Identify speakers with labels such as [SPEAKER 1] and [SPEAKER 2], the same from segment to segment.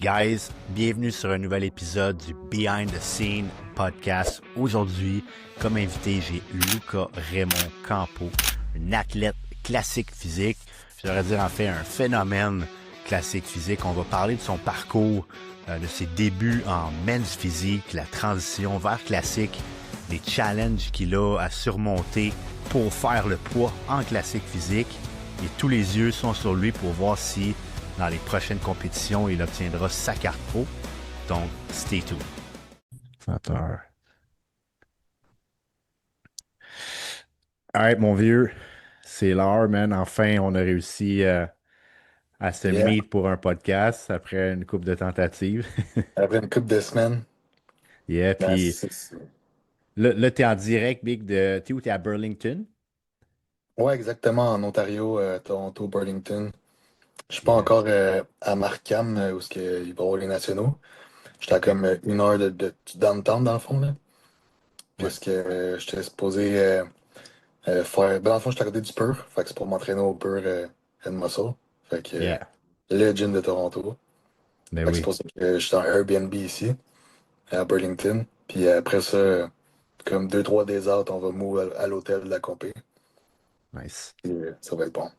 [SPEAKER 1] Guys, bienvenue sur un nouvel épisode du Behind the Scene podcast. Aujourd'hui, comme invité, j'ai Lucas Raymond Campo, un athlète classique physique. Je devrais dire en fait un phénomène classique physique. On va parler de son parcours, de ses débuts en men's physique, la transition vers classique, les challenges qu'il a à surmonter pour faire le poids en classique physique. Et tous les yeux sont sur lui pour voir si dans les prochaines compétitions, il obtiendra sa carte pro. Donc, stay tuned. Alright, mon vieux, c'est l'heure, man. Enfin, on a réussi à se
[SPEAKER 2] Yeah.
[SPEAKER 1] meet pour un podcast après une couple de tentatives.
[SPEAKER 2] Après une couple de semaines,
[SPEAKER 1] Yeah,
[SPEAKER 2] ben,
[SPEAKER 1] puis là t'es en direct, Big, t'es où? T'es à Burlington?
[SPEAKER 2] ouais, exactement, en Ontario, Toronto, Burlington. Je suis pas
[SPEAKER 1] Yeah.
[SPEAKER 2] encore à Markham, où il va y avoir les nationaux. J'étais à
[SPEAKER 1] OK.
[SPEAKER 2] comme une heure du downtown, dans le fond, là.
[SPEAKER 1] Ouais.
[SPEAKER 2] Puisque j'étais supposé faire. Ben, dans le fond, j'étais à côté du Pur. Fait que c'est pour m'entraîner au Pur and Muscle. Fait que
[SPEAKER 1] Yeah.
[SPEAKER 2] le gym de Toronto.
[SPEAKER 1] Ben
[SPEAKER 2] Fait que c'est
[SPEAKER 1] oui.
[SPEAKER 2] pour ça que j'étais en Airbnb ici, à Burlington. Puis après ça, comme 2-3 days out, on va move à l'hôtel de la compé.
[SPEAKER 1] Nice.
[SPEAKER 2] Puis ça va être bon.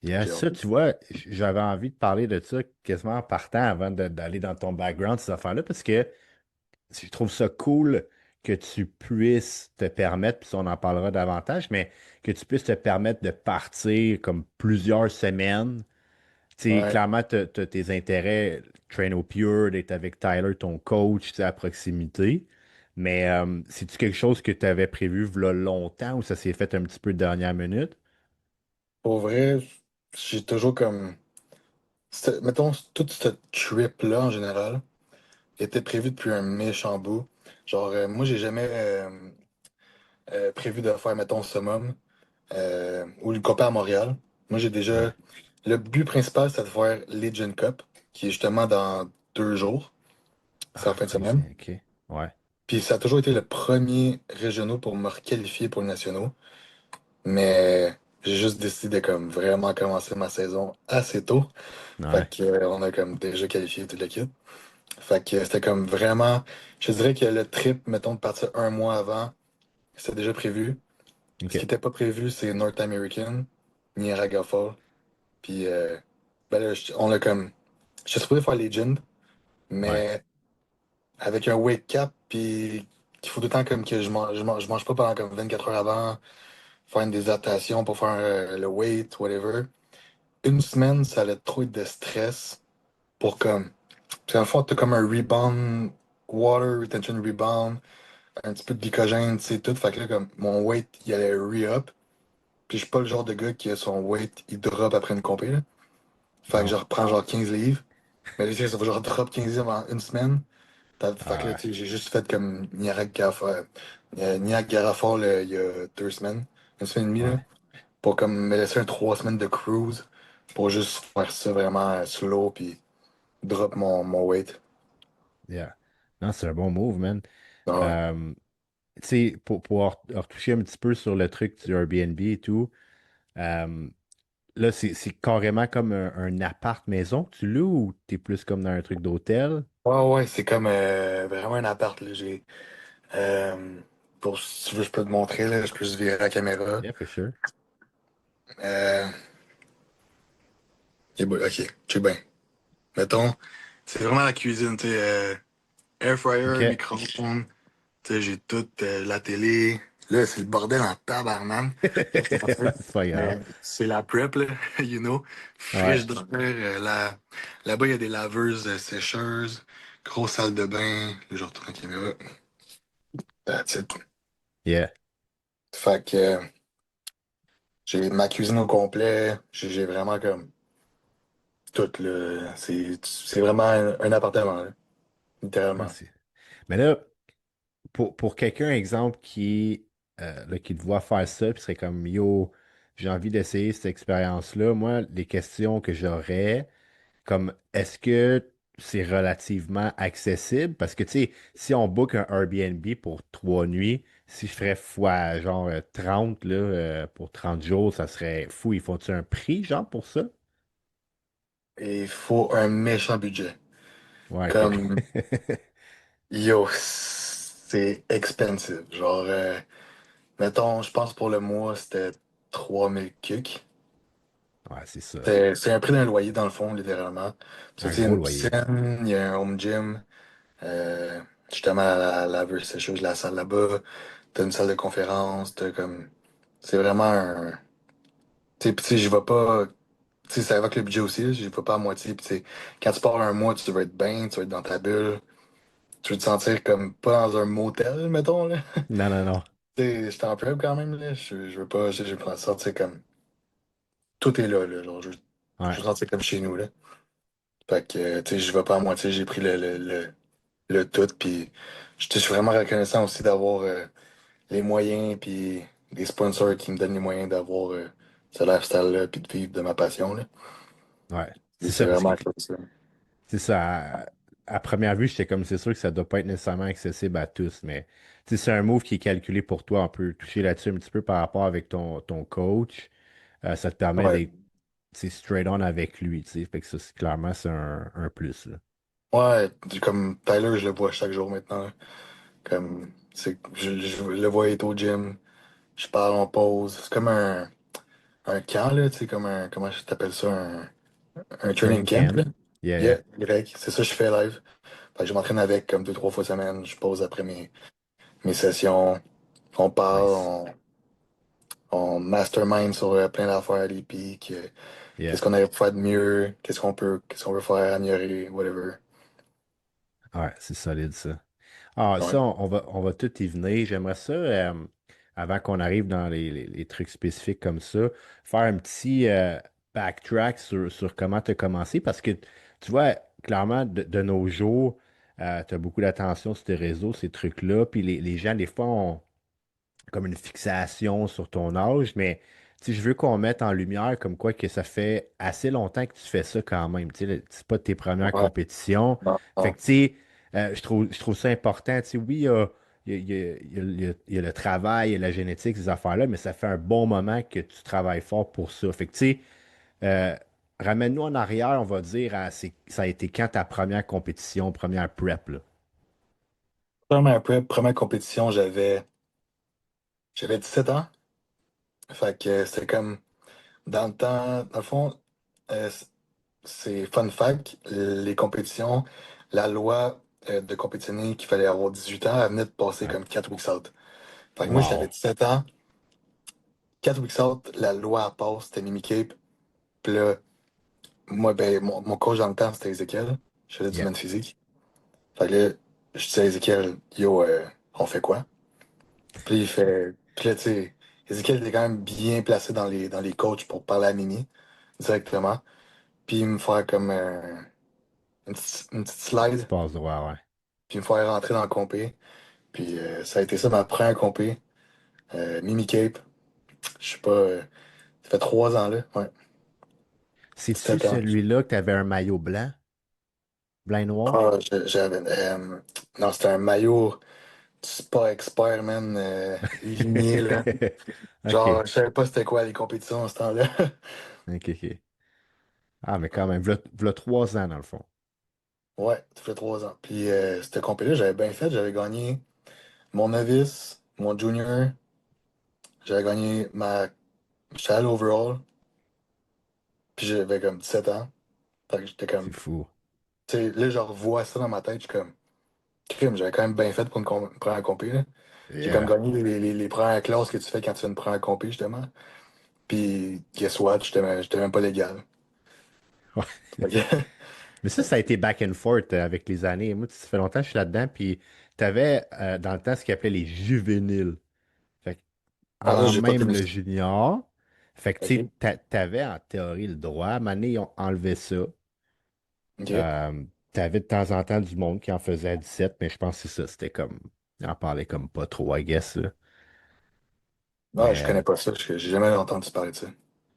[SPEAKER 1] Yeah,
[SPEAKER 2] J'ai
[SPEAKER 1] ça,
[SPEAKER 2] hâte.
[SPEAKER 1] tu vois, j'avais envie de parler de ça quasiment en partant avant d'aller dans ton background, ces affaires-là, parce que je trouve ça cool que tu puisses te permettre, puis on en parlera davantage, mais que tu puisses te permettre de partir comme plusieurs semaines. Tu sais,
[SPEAKER 2] Ouais.
[SPEAKER 1] clairement, tu as tes intérêts, Train au Pure, d'être avec Tyler, ton coach, tu sais, à proximité. Mais c'est-tu quelque chose que tu avais prévu v'là longtemps ou ça s'est fait un petit peu de dernière minute?
[SPEAKER 2] Pour vrai, j'ai toujours comme. Mettons, toute cette trip-là, en général, était prévue depuis un méchant bout. Genre, moi, j'ai jamais prévu de faire, mettons, Summum ou le Copa à Montréal. Moi, j'ai
[SPEAKER 1] Ouais.
[SPEAKER 2] déjà. Le but principal, c'est de faire Legion Cup, qui est justement dans 2 jours. C'est en
[SPEAKER 1] Ah,
[SPEAKER 2] fin de
[SPEAKER 1] ok,
[SPEAKER 2] semaine.
[SPEAKER 1] c'est ok. Ouais.
[SPEAKER 2] Puis ça a toujours été le premier régional pour me requalifier pour le nationaux. Mais j'ai juste décidé de comme vraiment commencer ma saison assez tôt. Fait
[SPEAKER 1] Ouais.
[SPEAKER 2] que, on a comme déjà qualifié toute l'équipe. Fait que c'était comme vraiment. Je dirais que le trip, mettons, de partir un mois avant, c'était déjà prévu. Ce qui
[SPEAKER 1] OK.
[SPEAKER 2] n'était pas prévu, c'est North American, Niagara Falls. Puis ben là, on l'a comme. Je suis supposé faire Legend,
[SPEAKER 1] Ouais.
[SPEAKER 2] mais avec un weight cap, puis qu'il faut tout le temps comme que je mange pas pendant comme 24 heures avant, faire une désadaptation pour faire le weight, whatever. Une semaine, ça allait trop être de stress pour comme. Puis en fond, t'as comme un rebound, water retention rebound, un petit peu de glycogène, tu sais, tout. Fait que là, comme mon weight, il allait re-up. Puis je suis pas le genre de gars qui a son weight, il drop après une compé, là. Fait que je
[SPEAKER 1] Non.
[SPEAKER 2] reprends genre 15 livres. Mais là, tu sais, ça va genre drop 15 livres en une semaine. Fait que là,
[SPEAKER 1] Ah,
[SPEAKER 2] tu sais, j'ai juste fait comme Niagara Falls il y a 2 semaines, une semaine et demie,
[SPEAKER 1] ouais.
[SPEAKER 2] là, pour comme me laisser un 3 semaines de cruise, pour juste faire ça vraiment slow, puis drop mon weight.
[SPEAKER 1] Yeah. Non, c'est un bon move, man.
[SPEAKER 2] Ouais.
[SPEAKER 1] Euh, Tu sais, pour retoucher un petit peu sur le truc du Airbnb et tout, euh, là, c'est carrément comme un appart-maison que tu loues ou t'es plus comme dans un truc d'hôtel?
[SPEAKER 2] Ouais, ouais, c'est comme vraiment un appart, là. Euh, si tu veux, je peux te montrer, là, je peux juste virer la caméra.
[SPEAKER 1] Yeah, for sure.
[SPEAKER 2] Euh, ok, check bien. Mettons, c'est vraiment la cuisine, tu sais, air fryer,
[SPEAKER 1] OK.
[SPEAKER 2] micro-ondes, tu sais, j'ai toute la télé. Là, c'est le bordel en tabarnak.
[SPEAKER 1] C'est pas grave.
[SPEAKER 2] Mais c'est la prep, là, you know.
[SPEAKER 1] Ouais.
[SPEAKER 2] Friche d'air, là-bas, il y a des laveuses sécheuses, grosse salle de bain. Là, je retourne la caméra. That's it.
[SPEAKER 1] Yeah.
[SPEAKER 2] Fait que j'ai ma cuisine au complet. J'ai vraiment comme tout, là. C'est vraiment un appartement, là,
[SPEAKER 1] Ah,
[SPEAKER 2] littéralement.
[SPEAKER 1] Mais là, pour quelqu'un, exemple, qui te voit faire ça, puis serait comme, yo, j'ai envie d'essayer cette expérience-là, moi, les questions que j'aurais, comme, est-ce que c'est relativement accessible? Parce que, tu sais, si on book un Airbnb pour 3 nuits, si je ferais fois, genre, 30 là, pour 30 jours, ça serait fou. Ils font-tu un prix, genre, pour ça?
[SPEAKER 2] Et il faut un méchant budget.
[SPEAKER 1] Ouais, ok.
[SPEAKER 2] Comme, yo, c'est expensive. Genre, mettons, je pense pour le mois, c'était 3000 kicks.
[SPEAKER 1] Ouais, c'est ça.
[SPEAKER 2] C'est un prix d'un loyer, dans le fond, littéralement. Ça,
[SPEAKER 1] Un
[SPEAKER 2] tu sais,
[SPEAKER 1] gros
[SPEAKER 2] une
[SPEAKER 1] loyer.
[SPEAKER 2] piscine, il y a un home gym, justement, la laveuse sécheuse, la salle là-bas. T'as une salle de conférence, t'as comme. C'est vraiment un. Tu sais, pis tu sais, je vais pas. Tu sais, ça va avec le budget aussi, là, je vais pas à moitié. Pis tu sais, quand tu pars un mois, tu vas être bien, tu vas être dans ta bulle. Tu veux te sentir comme pas dans un motel, mettons, là.
[SPEAKER 1] Non, non, non.
[SPEAKER 2] Tu sais, j'étais en prep quand même, là. Je veux pas. Je veux pas sentir comme. Tout est là, là. Genre, je
[SPEAKER 1] Ouais,
[SPEAKER 2] veux sentir comme chez nous, là. Fait que, tu sais, je vais pas à moitié, j'ai pris le tout. Puis, je suis vraiment reconnaissant aussi d'avoir les moyens, puis des sponsors qui me donnent les moyens d'avoir ce lifestyle-là, puis de vivre de ma passion, là.
[SPEAKER 1] ouais.
[SPEAKER 2] Et
[SPEAKER 1] C'est
[SPEAKER 2] c'est
[SPEAKER 1] ça, parce que
[SPEAKER 2] vraiment cool, ça.
[SPEAKER 1] c'est ça. À première vue, j'étais comme c'est sûr que ça doit pas être nécessairement accessible à tous, mais tu sais, c'est un move qui est calculé pour toi. On peut toucher là-dessus un petit peu par rapport avec ton coach. Ça te permet
[SPEAKER 2] Ouais.
[SPEAKER 1] d'être tu sais, straight on avec lui, tu sais. Fait que ça, clairement, c'est un plus, là.
[SPEAKER 2] Ouais, comme Tyler, je le vois chaque jour maintenant. Comme, je le vois être au gym, je parle en pause. C'est comme un camp, là, tu sais, comme un, comment je t'appelle ça, un training
[SPEAKER 1] Training
[SPEAKER 2] camp,
[SPEAKER 1] camp.
[SPEAKER 2] là.
[SPEAKER 1] Yeah, yeah.
[SPEAKER 2] Yeah, grec, c'est ça que je fais live. Fait que je m'entraîne avec comme 2, 3 fois semaine. Je pose après mes sessions. On parle,
[SPEAKER 1] Nice.
[SPEAKER 2] on mastermind sur plein d'affaires, les pics.
[SPEAKER 1] Yeah.
[SPEAKER 2] Qu'est-ce qu'on aurait pu faire de mieux? Qu'est-ce qu'on veut faire améliorer? Whatever.
[SPEAKER 1] Ouais, c'est solide, ça. Ah,
[SPEAKER 2] Ouais.
[SPEAKER 1] ça, on va tout y venir. J'aimerais ça, avant qu'on arrive dans les trucs spécifiques comme ça, faire un petit backtrack sur comment tu as commencé parce que tu vois, clairement, de nos jours, tu as beaucoup d'attention sur tes réseaux, ces trucs-là, puis les gens, des fois, ont comme une fixation sur ton âge, mais tu sais, je veux qu'on mette en lumière comme quoi que ça fait assez longtemps que tu fais ça quand même. Tu sais, c'est pas tes premières
[SPEAKER 2] Ouais.
[SPEAKER 1] compétitions.
[SPEAKER 2] Non,
[SPEAKER 1] Fait
[SPEAKER 2] non.
[SPEAKER 1] que tu sais, je trouve ça important. Tu sais, oui, il y a le travail et la génétique, ces affaires-là, mais ça fait un bon moment que tu travailles fort pour ça. Fait que tu sais, euh, ramène-nous en arrière, on va dire, ça a été quand ta première compétition, première prep, là?
[SPEAKER 2] Première compétition, j'avais 17 ans. Fait que c'était comme dans le temps, dans le fond, c'est fun fact, les compétitions, la loi de compétitionner qu'il fallait avoir 18 ans, elle venait de passer
[SPEAKER 1] Ouais.
[SPEAKER 2] comme 4 weeks out. Fait que moi, j'avais
[SPEAKER 1] Wow.
[SPEAKER 2] 17 ans, 4 weeks out, la loi elle passe, c'était Mimi Cape. Puis là, moi, ben, mon coach dans le temps, c'était Ezekiel. Je faisais du
[SPEAKER 1] Yeah.
[SPEAKER 2] man physique. Fait que là, je disais à Ezekiel, yo, on fait quoi? Puis il fait. Puis là, tu sais, Ezekiel était quand même bien placé dans les coachs pour parler à Mimi directement. Puis il me fait comme une petite
[SPEAKER 1] Tu
[SPEAKER 2] slide,
[SPEAKER 1] passes droit, ouais.
[SPEAKER 2] puis il me fait rentrer dans le compé. Puis ça a été ça ma première compé. Mimi Cape, je sais pas, ça fait 3 ans là, ouais,
[SPEAKER 1] C'est-tu
[SPEAKER 2] 17 ans.
[SPEAKER 1] celui-là que tu avais un maillot blanc? Blanc et noir?
[SPEAKER 2] Ah, j'avais. Non, c'était un maillot sport expert, man, ligné, là. Genre,
[SPEAKER 1] OK.
[SPEAKER 2] je savais pas c'était quoi les compétitions à ce temps-là.
[SPEAKER 1] OK, OK. Ah, mais quand même, v'là 3 ans dans le fond.
[SPEAKER 2] Ouais, ça fait 3 ans. Puis, cette compé-là, j'avais bien fait. J'avais gagné mon novice, mon junior. J'avais gagné ma shall overall. Puis, j'avais comme 17 ans. Fait que j'étais
[SPEAKER 1] C'est
[SPEAKER 2] comme.
[SPEAKER 1] fou.
[SPEAKER 2] Tu sais, là, je revois ça dans ma tête. Je suis comme. Crime, j'avais quand même bien fait pour une première compé, là. J'ai comme
[SPEAKER 1] Yeah.
[SPEAKER 2] gagné les premières classes que tu fais quand tu fais une première compé, justement. Puis, guess what? J'étais même pas légal.
[SPEAKER 1] Ouais.
[SPEAKER 2] Fait que-
[SPEAKER 1] Mais ça a été back and forth avec les années. Moi, ça fait longtemps que je suis là-dedans. Puis, tu avais dans le temps ce qu'ils appelait les juvéniles. Fait que,
[SPEAKER 2] Ah, ça,
[SPEAKER 1] avant
[SPEAKER 2] j'ai pas
[SPEAKER 1] même
[SPEAKER 2] connu
[SPEAKER 1] le
[SPEAKER 2] ça.
[SPEAKER 1] junior. Fait que, tu sais,
[SPEAKER 2] OK.
[SPEAKER 1] t'avais en théorie le droit. À un moment donné, ils ont enlevé ça.
[SPEAKER 2] OK.
[SPEAKER 1] T'avais de temps en temps du monde qui en faisait à 17, mais je pense que c'est ça. C'était comme. Ils en parlaient comme pas trop, I guess, là.
[SPEAKER 2] Ah, je
[SPEAKER 1] Mais
[SPEAKER 2] connais pas ça. J'ai jamais entendu parler de ça.
[SPEAKER 1] tu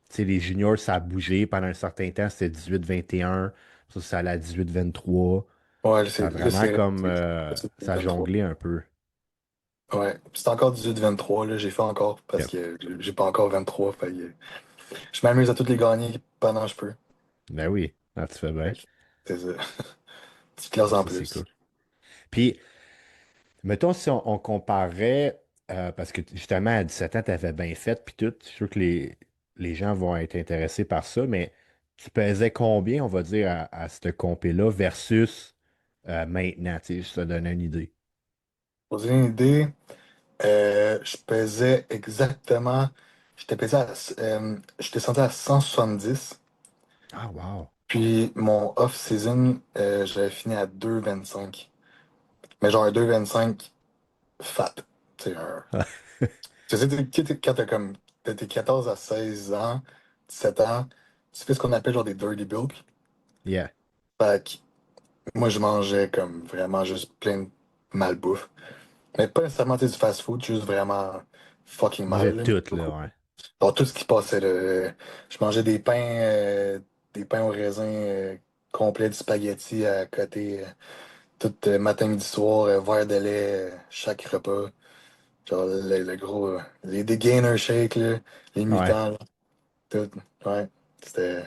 [SPEAKER 1] sais, les juniors, ça a bougé pendant un certain temps. C'était 18-21. Ça allait à 18-23.
[SPEAKER 2] Ouais,
[SPEAKER 1] Ça a
[SPEAKER 2] là,
[SPEAKER 1] vraiment comme. Ça a
[SPEAKER 2] 23.
[SPEAKER 1] jonglé un peu.
[SPEAKER 2] Ouais, c'est encore 18-23, là, j'ai fait encore parce
[SPEAKER 1] Yep.
[SPEAKER 2] que j'ai pas encore 23. Fait que je m'amuse à toutes les gagner pendant que je peux.
[SPEAKER 1] Ben oui, ah, tu fais
[SPEAKER 2] Fait
[SPEAKER 1] bien.
[SPEAKER 2] que c'est ça. classe en
[SPEAKER 1] C'est
[SPEAKER 2] plus.
[SPEAKER 1] cool. Puis, mettons, si on comparait, parce que justement, à 17 ans, tu avais bien fait, puis tout, je suis sûr que les gens vont être intéressés par ça, mais tu pesais combien, on va dire, à cette compé-là versus maintenant, tu sais, je te donne une idée.
[SPEAKER 2] Pour vous donner une idée, je pesais exactement. Je descendais à 170.
[SPEAKER 1] Ah, wow.
[SPEAKER 2] Puis mon off-season, j'avais fini à 2,25. Mais genre un 2,25 fat. C'est un. Tu sais, quand t'as comme. T'as tes 14 à 16 ans, 17 ans, tu fais ce qu'on appelle genre des dirty bulk.
[SPEAKER 1] Yeah.
[SPEAKER 2] Fait que moi, je mangeais comme vraiment juste plein de malbouffe. Mais pas nécessairement tu sais, du fast-food, juste vraiment fucking
[SPEAKER 1] Manger
[SPEAKER 2] mal, là.
[SPEAKER 1] tout, là, ouais.
[SPEAKER 2] Genre, tout ce qui passait, là. Je mangeais des pains au raisin complets de spaghetti à côté, tout matin, midi, soir, verre de lait, chaque repas. Genre, le gros, des gainer shakes, là, les
[SPEAKER 1] Ouais,
[SPEAKER 2] mi-temps, là, tout. Ouais, c'était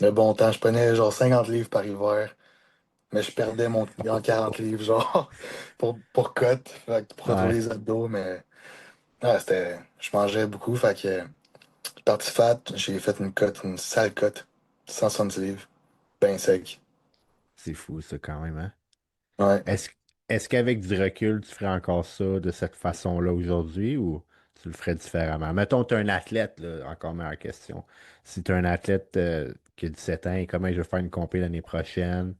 [SPEAKER 2] le bon temps. Je prenais genre 50 livres par hiver, mais je perdais mon en 40 livres, genre, pour cut, fait que pour retrouver
[SPEAKER 1] ouais,
[SPEAKER 2] les abdos, mais ouais, je mangeais beaucoup, fait que parti fat, j'ai fait une cote, une sale cote, 170 livres, ben sec.
[SPEAKER 1] c'est fou, ça, quand même, hein?
[SPEAKER 2] Ouais.
[SPEAKER 1] Est-ce, est-ce qu'avec du recul, tu ferais encore ça de cette façon-là aujourd'hui ou tu le ferais différemment? Mettons, tu es un athlète, là, encore meilleure question. Si tu es un athlète qui a 17 ans et comment je vais faire une compé l'année prochaine,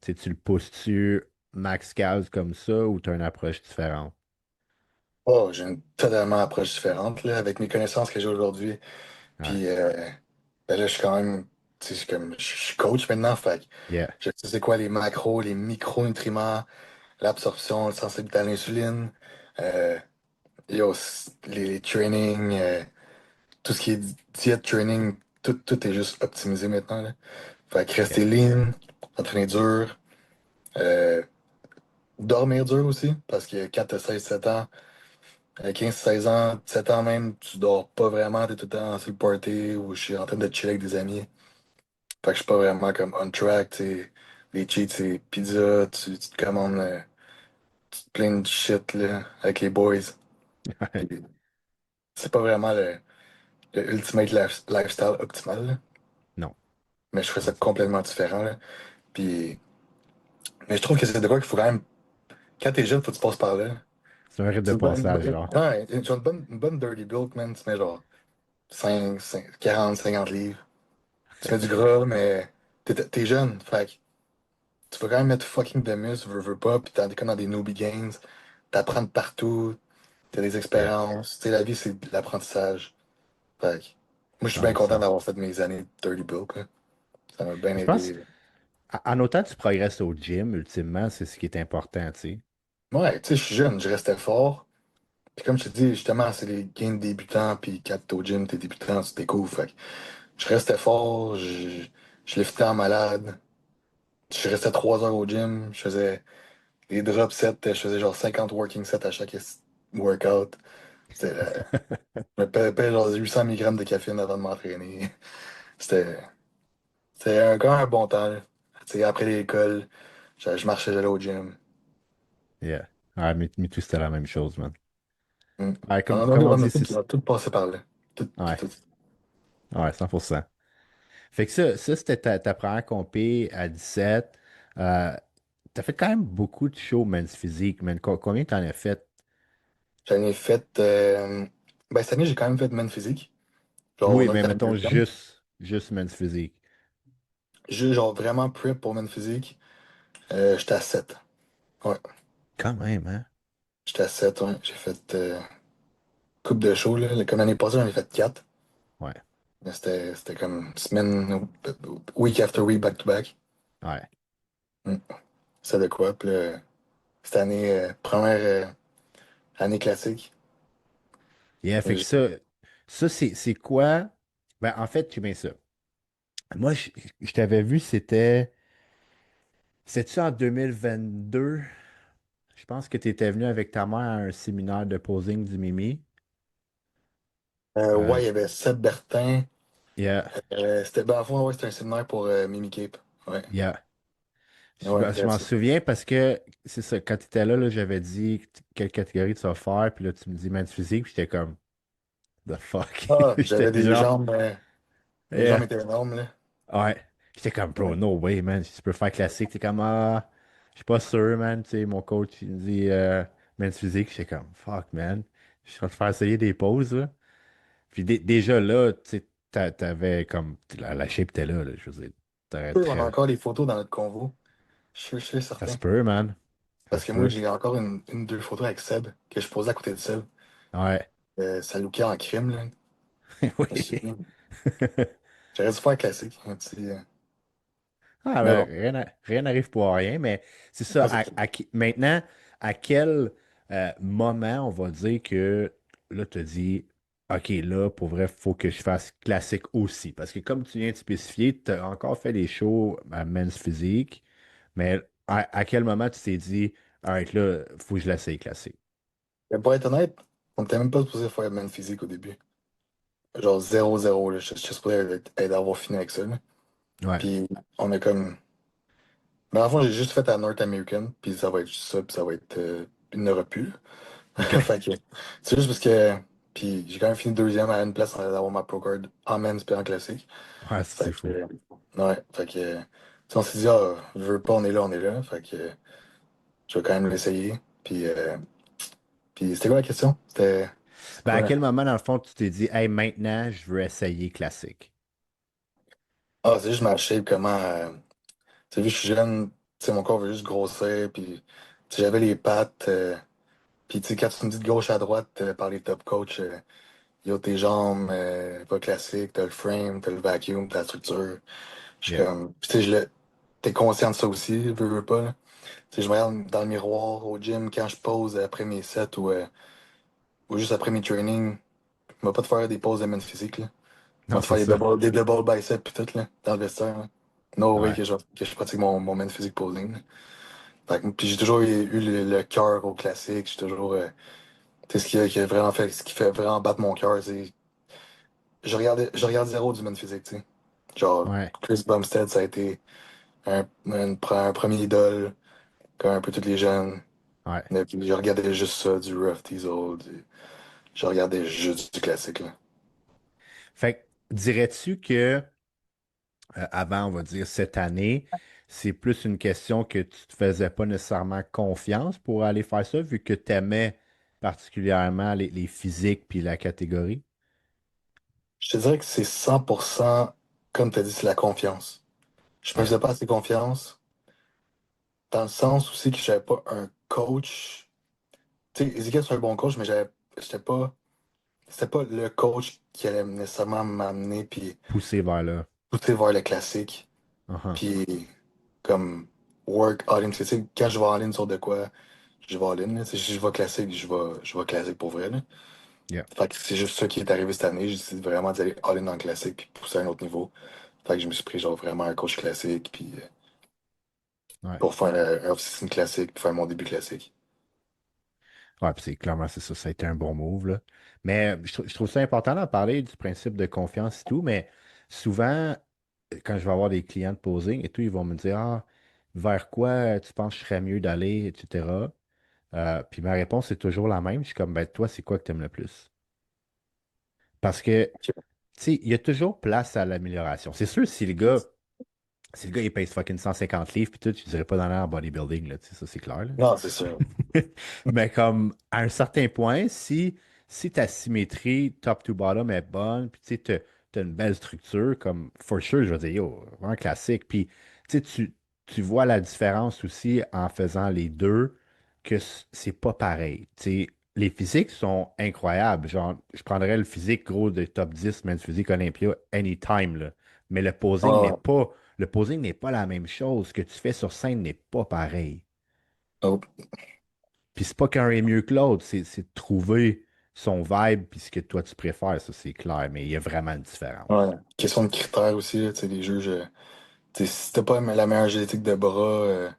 [SPEAKER 1] tu le pousses-tu max case comme ça ou tu as une approche différente?
[SPEAKER 2] Oh, j'ai une totalement approche différente, là, avec mes connaissances que j'ai aujourd'hui.
[SPEAKER 1] Ouais.
[SPEAKER 2] Puis, ben là, je suis quand même, tu sais, je suis coach maintenant, fait que
[SPEAKER 1] Yeah.
[SPEAKER 2] je sais c'est quoi les macros, les micronutriments, l'absorption, la sensibilité à l'insuline, euh, yo, les trainings, tout ce qui est diète training, tout est juste optimisé maintenant, là. Fait que
[SPEAKER 1] Yeah.
[SPEAKER 2] rester lean, entraîner dur, euh, dormir dur aussi, parce que quand t'as 16 17 ans, 15 16 ans, 17 ans même, tu dors pas vraiment, t'es tout le temps sur le party ou je suis en train de chiller avec des amis. Fait que je suis pas vraiment comme on track, tu sais. Les cheats, c'est pizza, tu te commandes plein de shit là, avec les boys. Puis c'est pas vraiment le ultimate lifestyle optimal, là.
[SPEAKER 1] Non.
[SPEAKER 2] Mais je fais ça
[SPEAKER 1] Non, c'est clair.
[SPEAKER 2] complètement différent, là. Puis, mais je trouve que c'est de quoi qu'il faut quand même. Quand t'es jeune, faut que tu passes par là.
[SPEAKER 1] C'est un rite de
[SPEAKER 2] Tu
[SPEAKER 1] passage, genre.
[SPEAKER 2] ouais, tu as une bonne dirty bulk, man. Tu mets genre 40 50 livres. Tu mets du gras, mais t'es jeune. Fait que tu vas quand même mettre fucking de muscle, veux pas, pis t'es comme dans des newbie games. T'apprends de partout, t'as des
[SPEAKER 1] Yeah.
[SPEAKER 2] expériences. Tu sais, la vie, c'est de l'apprentissage. Fait que moi, je suis bien content
[SPEAKER 1] 100%.
[SPEAKER 2] d'avoir fait mes années de dirty bulk, là. Ça m'a bien
[SPEAKER 1] Je pense,
[SPEAKER 2] aidé.
[SPEAKER 1] en autant que tu progresses au gym, ultimement, c'est ce qui est important, tu sais.
[SPEAKER 2] Ouais, tu sais, je suis jeune, je restais fort. Puis comme je te dis, justement, c'est les gains de débutants, puis quand t'es au gym, t'es débutant, tu découvres. Fait que je restais fort, je liftais en malade. Je restais 3 heures au gym, je faisais des drop sets, je faisais genre 50 working sets à chaque workout. C'était, je me payais genre 800 mg de caféine avant de m'entraîner. C'était, quand même un bon temps, là. Tu sais, après l'école, je marchais, j'allais au gym.
[SPEAKER 1] Yeah. Ouais, mais tout, c'était la même chose, man.
[SPEAKER 2] Mm.
[SPEAKER 1] Ouais, comme on
[SPEAKER 2] On
[SPEAKER 1] dit,
[SPEAKER 2] a
[SPEAKER 1] c'est.
[SPEAKER 2] on a tout passé par là. Tout, tout,
[SPEAKER 1] Ouais,
[SPEAKER 2] tout.
[SPEAKER 1] ouais, 100%. Fait que ça c'était ta première compé à 17. Euh, T'as fait quand même beaucoup de shows men's physique, man. Combien t'en as fait?
[SPEAKER 2] J'en ai fait. Ben, cette année, j'ai quand même fait de main physique. Genre au
[SPEAKER 1] Oui, mais mettons
[SPEAKER 2] Nord-Américain.
[SPEAKER 1] juste men's physique.
[SPEAKER 2] J'ai genre vraiment prep pour main physique. J'étais à 7. Ouais.
[SPEAKER 1] Quand même, hein?
[SPEAKER 2] J'étais à 7, ouais. J'ai fait coupe de show, là. Comme l'année passée, j'en ai fait 4.
[SPEAKER 1] Ouais,
[SPEAKER 2] Mais c'était comme semaine, week after week, back to back.
[SPEAKER 1] ouais.
[SPEAKER 2] Hmm. C'est de quoi. Puis là, cette année, première année classique.
[SPEAKER 1] Yeah, fait que
[SPEAKER 2] J'ai-
[SPEAKER 1] ça c'est quoi? Ben, en fait, tu bien ça. Moi, je t'avais vu, c'était-tu en 2022? Je pense que tu étais venu avec ta mère à un séminaire de posing du Mimi.
[SPEAKER 2] Ouais, il y
[SPEAKER 1] Je-
[SPEAKER 2] avait Seb Bertin.
[SPEAKER 1] yeah,
[SPEAKER 2] Ben, à fond, ouais, c'était un séminaire pour Mimi Cape. Ouais.
[SPEAKER 1] yeah.
[SPEAKER 2] Ouais,
[SPEAKER 1] Je m'en
[SPEAKER 2] classique.
[SPEAKER 1] souviens parce que c'est ça, quand tu étais là, j'avais dit quelle catégorie tu vas faire, puis là, tu me dis maths physique, puis j'étais comme, the fuck.
[SPEAKER 2] Ah,
[SPEAKER 1] J'étais
[SPEAKER 2] j'avais des
[SPEAKER 1] genre,
[SPEAKER 2] jambes, les jambes
[SPEAKER 1] yeah.
[SPEAKER 2] étaient énormes, là.
[SPEAKER 1] Ouais. J'étais comme, bro,
[SPEAKER 2] Ouais.
[SPEAKER 1] no way, man. Si tu peux faire classique, t'es comme, ah, je suis pas sûr, man. Tu sais, mon coach, il me dit, maths physique, j'étais comme, fuck, man. Je suis en train de faire essayer des pauses, là. Puis déjà là, tu sais, t'avais comme, la shape était là, je veux dire, t'aurais
[SPEAKER 2] On a
[SPEAKER 1] très,
[SPEAKER 2] encore les photos dans notre convo. Je suis
[SPEAKER 1] ça se
[SPEAKER 2] certain.
[SPEAKER 1] peut, man. Ça
[SPEAKER 2] Parce
[SPEAKER 1] se
[SPEAKER 2] que moi,
[SPEAKER 1] peut.
[SPEAKER 2] j'ai encore deux photos avec Seb que je posais à côté de Seb.
[SPEAKER 1] Ouais.
[SPEAKER 2] Ça lookait en crime, là. Je me
[SPEAKER 1] Oui.
[SPEAKER 2] souviens. J'aurais dû faire un classique, un petit,
[SPEAKER 1] Ah,
[SPEAKER 2] mais
[SPEAKER 1] ben,
[SPEAKER 2] bon.
[SPEAKER 1] rien n'arrive pour rien, mais c'est ça.
[SPEAKER 2] Ah, c'est tout.
[SPEAKER 1] Maintenant, à quel moment on va dire que là, tu dis, OK, là, pour vrai, il faut que je fasse classique aussi. Parce que comme tu viens de spécifier, tu as encore fait des shows à Men's Physique, mais à quel moment tu t'es dit, alright, là, il faut que je l'essaye classique?
[SPEAKER 2] Mais pour être honnête, on n'était même pas supposé faire man physique au début. Genre 0-0, là. Je suis supposé d'avoir fini avec ça, là.
[SPEAKER 1] Ouais,
[SPEAKER 2] Puis on a comme. Mais en fond, j'ai juste fait à North American, puis ça va être juste ça, puis ça va être. Il n'y en aura plus.
[SPEAKER 1] OK.
[SPEAKER 2] Fait que. C'est juste parce que. Puis j'ai quand même fini deuxième à une place d'avoir ma pro card en men's puis en classique.
[SPEAKER 1] Ouais, c'est
[SPEAKER 2] Fait que.
[SPEAKER 1] fou.
[SPEAKER 2] Ouais, fait que. Tu sais, on s'est dit, ah, je veux pas, on est là, on est là. Fait que je vais quand même l'essayer. Puis c'était quoi la question? C'était
[SPEAKER 1] Ben, à
[SPEAKER 2] quoi?
[SPEAKER 1] quel moment, dans le fond, tu t'es dit, hey, maintenant, je veux essayer classique?
[SPEAKER 2] Ah, c'est juste ma shape, comment. Tu sais, vu que je suis jeune, tu sais, mon corps veut juste grossir, puis tu sais, j'avais les pattes. Puis tu sais, quand tu me dis de gauche à droite par les top coachs, yo, tes jambes, pas classique, t'as le frame, t'as le vacuum, t'as la structure. Je suis
[SPEAKER 1] Yeah.
[SPEAKER 2] comme. Puis tu sais, t'es conscient de ça aussi, veux pas, là. Tu sais, je me regarde dans le miroir au gym quand je pose après mes sets ou juste après mes trainings. Je vais pas te faire des poses de main physique, là. Je
[SPEAKER 1] Non,
[SPEAKER 2] vais te
[SPEAKER 1] c'est
[SPEAKER 2] faire
[SPEAKER 1] ça.
[SPEAKER 2] des double biceps pis tout, là, dans le vestiaire, là. No way
[SPEAKER 1] Ouais.
[SPEAKER 2] que je pratique mon main physique posing, là. Puis j'ai toujours eu le cœur au classique. J'ai toujours. Tu sais, qui a vraiment fait, ce qui fait vraiment battre mon cœur, c'est. Je regarde zéro du man physique, tu sais. Genre,
[SPEAKER 1] Ouais.
[SPEAKER 2] Chris Bumstead, ça a été un premier idole, comme un peu tous les jeunes.
[SPEAKER 1] Ouais.
[SPEAKER 2] Et puis, je regardais juste ça, du Rough Diesel. Je regardais juste du classique, là.
[SPEAKER 1] Fait que dirais-tu que avant, on va dire cette année, c'est plus une question que tu te faisais pas nécessairement confiance pour aller faire ça, vu que tu aimais particulièrement les physiques puis la catégorie?
[SPEAKER 2] Je te dirais que c'est 100%, comme tu as dit, c'est la confiance. Je me
[SPEAKER 1] Yeah.
[SPEAKER 2] faisais pas assez confiance, dans le sens aussi que j'avais pas un coach. Tu sais, Ezekiel, c'est un bon coach, mais j'étais pas. C'était pas le coach qui allait nécessairement m'amener puis
[SPEAKER 1] Pousser vers là.
[SPEAKER 2] pousser vers le classique.
[SPEAKER 1] Uh-huh.
[SPEAKER 2] Puis comme work all-in. Tu sais, quand je vais all-in sur de quoi, je vais all-in, là. Tu sais, si je vais classique, je vais classique pour vrai, là.
[SPEAKER 1] Yeah.
[SPEAKER 2] Fait que c'est juste ça qui est arrivé cette année. J'ai décidé vraiment d'aller all-in dans le classique puis pousser à un autre niveau. Fait que je me suis pris genre vraiment un coach classique puis
[SPEAKER 1] Ouais.
[SPEAKER 2] pour faire un off-season classique puis faire mon début classique.
[SPEAKER 1] Ouais, puis c'est clairement, c'est ça, ça a été un bon move, là. Mais je trouve ça important d'en parler du principe de confiance et tout, mais souvent, quand je vais avoir des clients de posing et tout, ils vont me dire, ah, vers quoi tu penses que je serais mieux d'aller, etc. Puis ma réponse est toujours la même. Je suis comme, ben, toi, c'est quoi que tu aimes le plus? Parce que,
[SPEAKER 2] Ok.
[SPEAKER 1] tu sais, il y a toujours place à l'amélioration. C'est sûr, si le gars, il pèse fucking 150 livres, puis tout, je dirais pas dans l'air bodybuilding, là, tu sais, ça, c'est clair, là.
[SPEAKER 2] Non, c'est sûr.
[SPEAKER 1] Mais comme, à un certain point, si ta symétrie top to bottom est bonne, puis tu sais, t'as une belle structure, comme, for sure, je vais dire, yo, vraiment classique. Puis, tu sais, tu vois la différence aussi en faisant les deux, que c'est pas pareil. Tu sais, les physiques sont incroyables. Genre, je prendrais le physique gros de top 10 men's physique Olympia anytime, là. Mais
[SPEAKER 2] Ouais,
[SPEAKER 1] le posing n'est pas la même chose. Ce que tu fais sur scène n'est pas pareil.
[SPEAKER 2] ouais.
[SPEAKER 1] Puis c'est pas qu'un est mieux que l'autre, c'est de trouver son vibe puis ce que toi tu préfères, ça c'est clair, mais il y a vraiment une différence.
[SPEAKER 2] Ouais. Question de critères aussi, là, tu sais, les juges. Tu sais, si t'as pas la meilleure génétique de bras,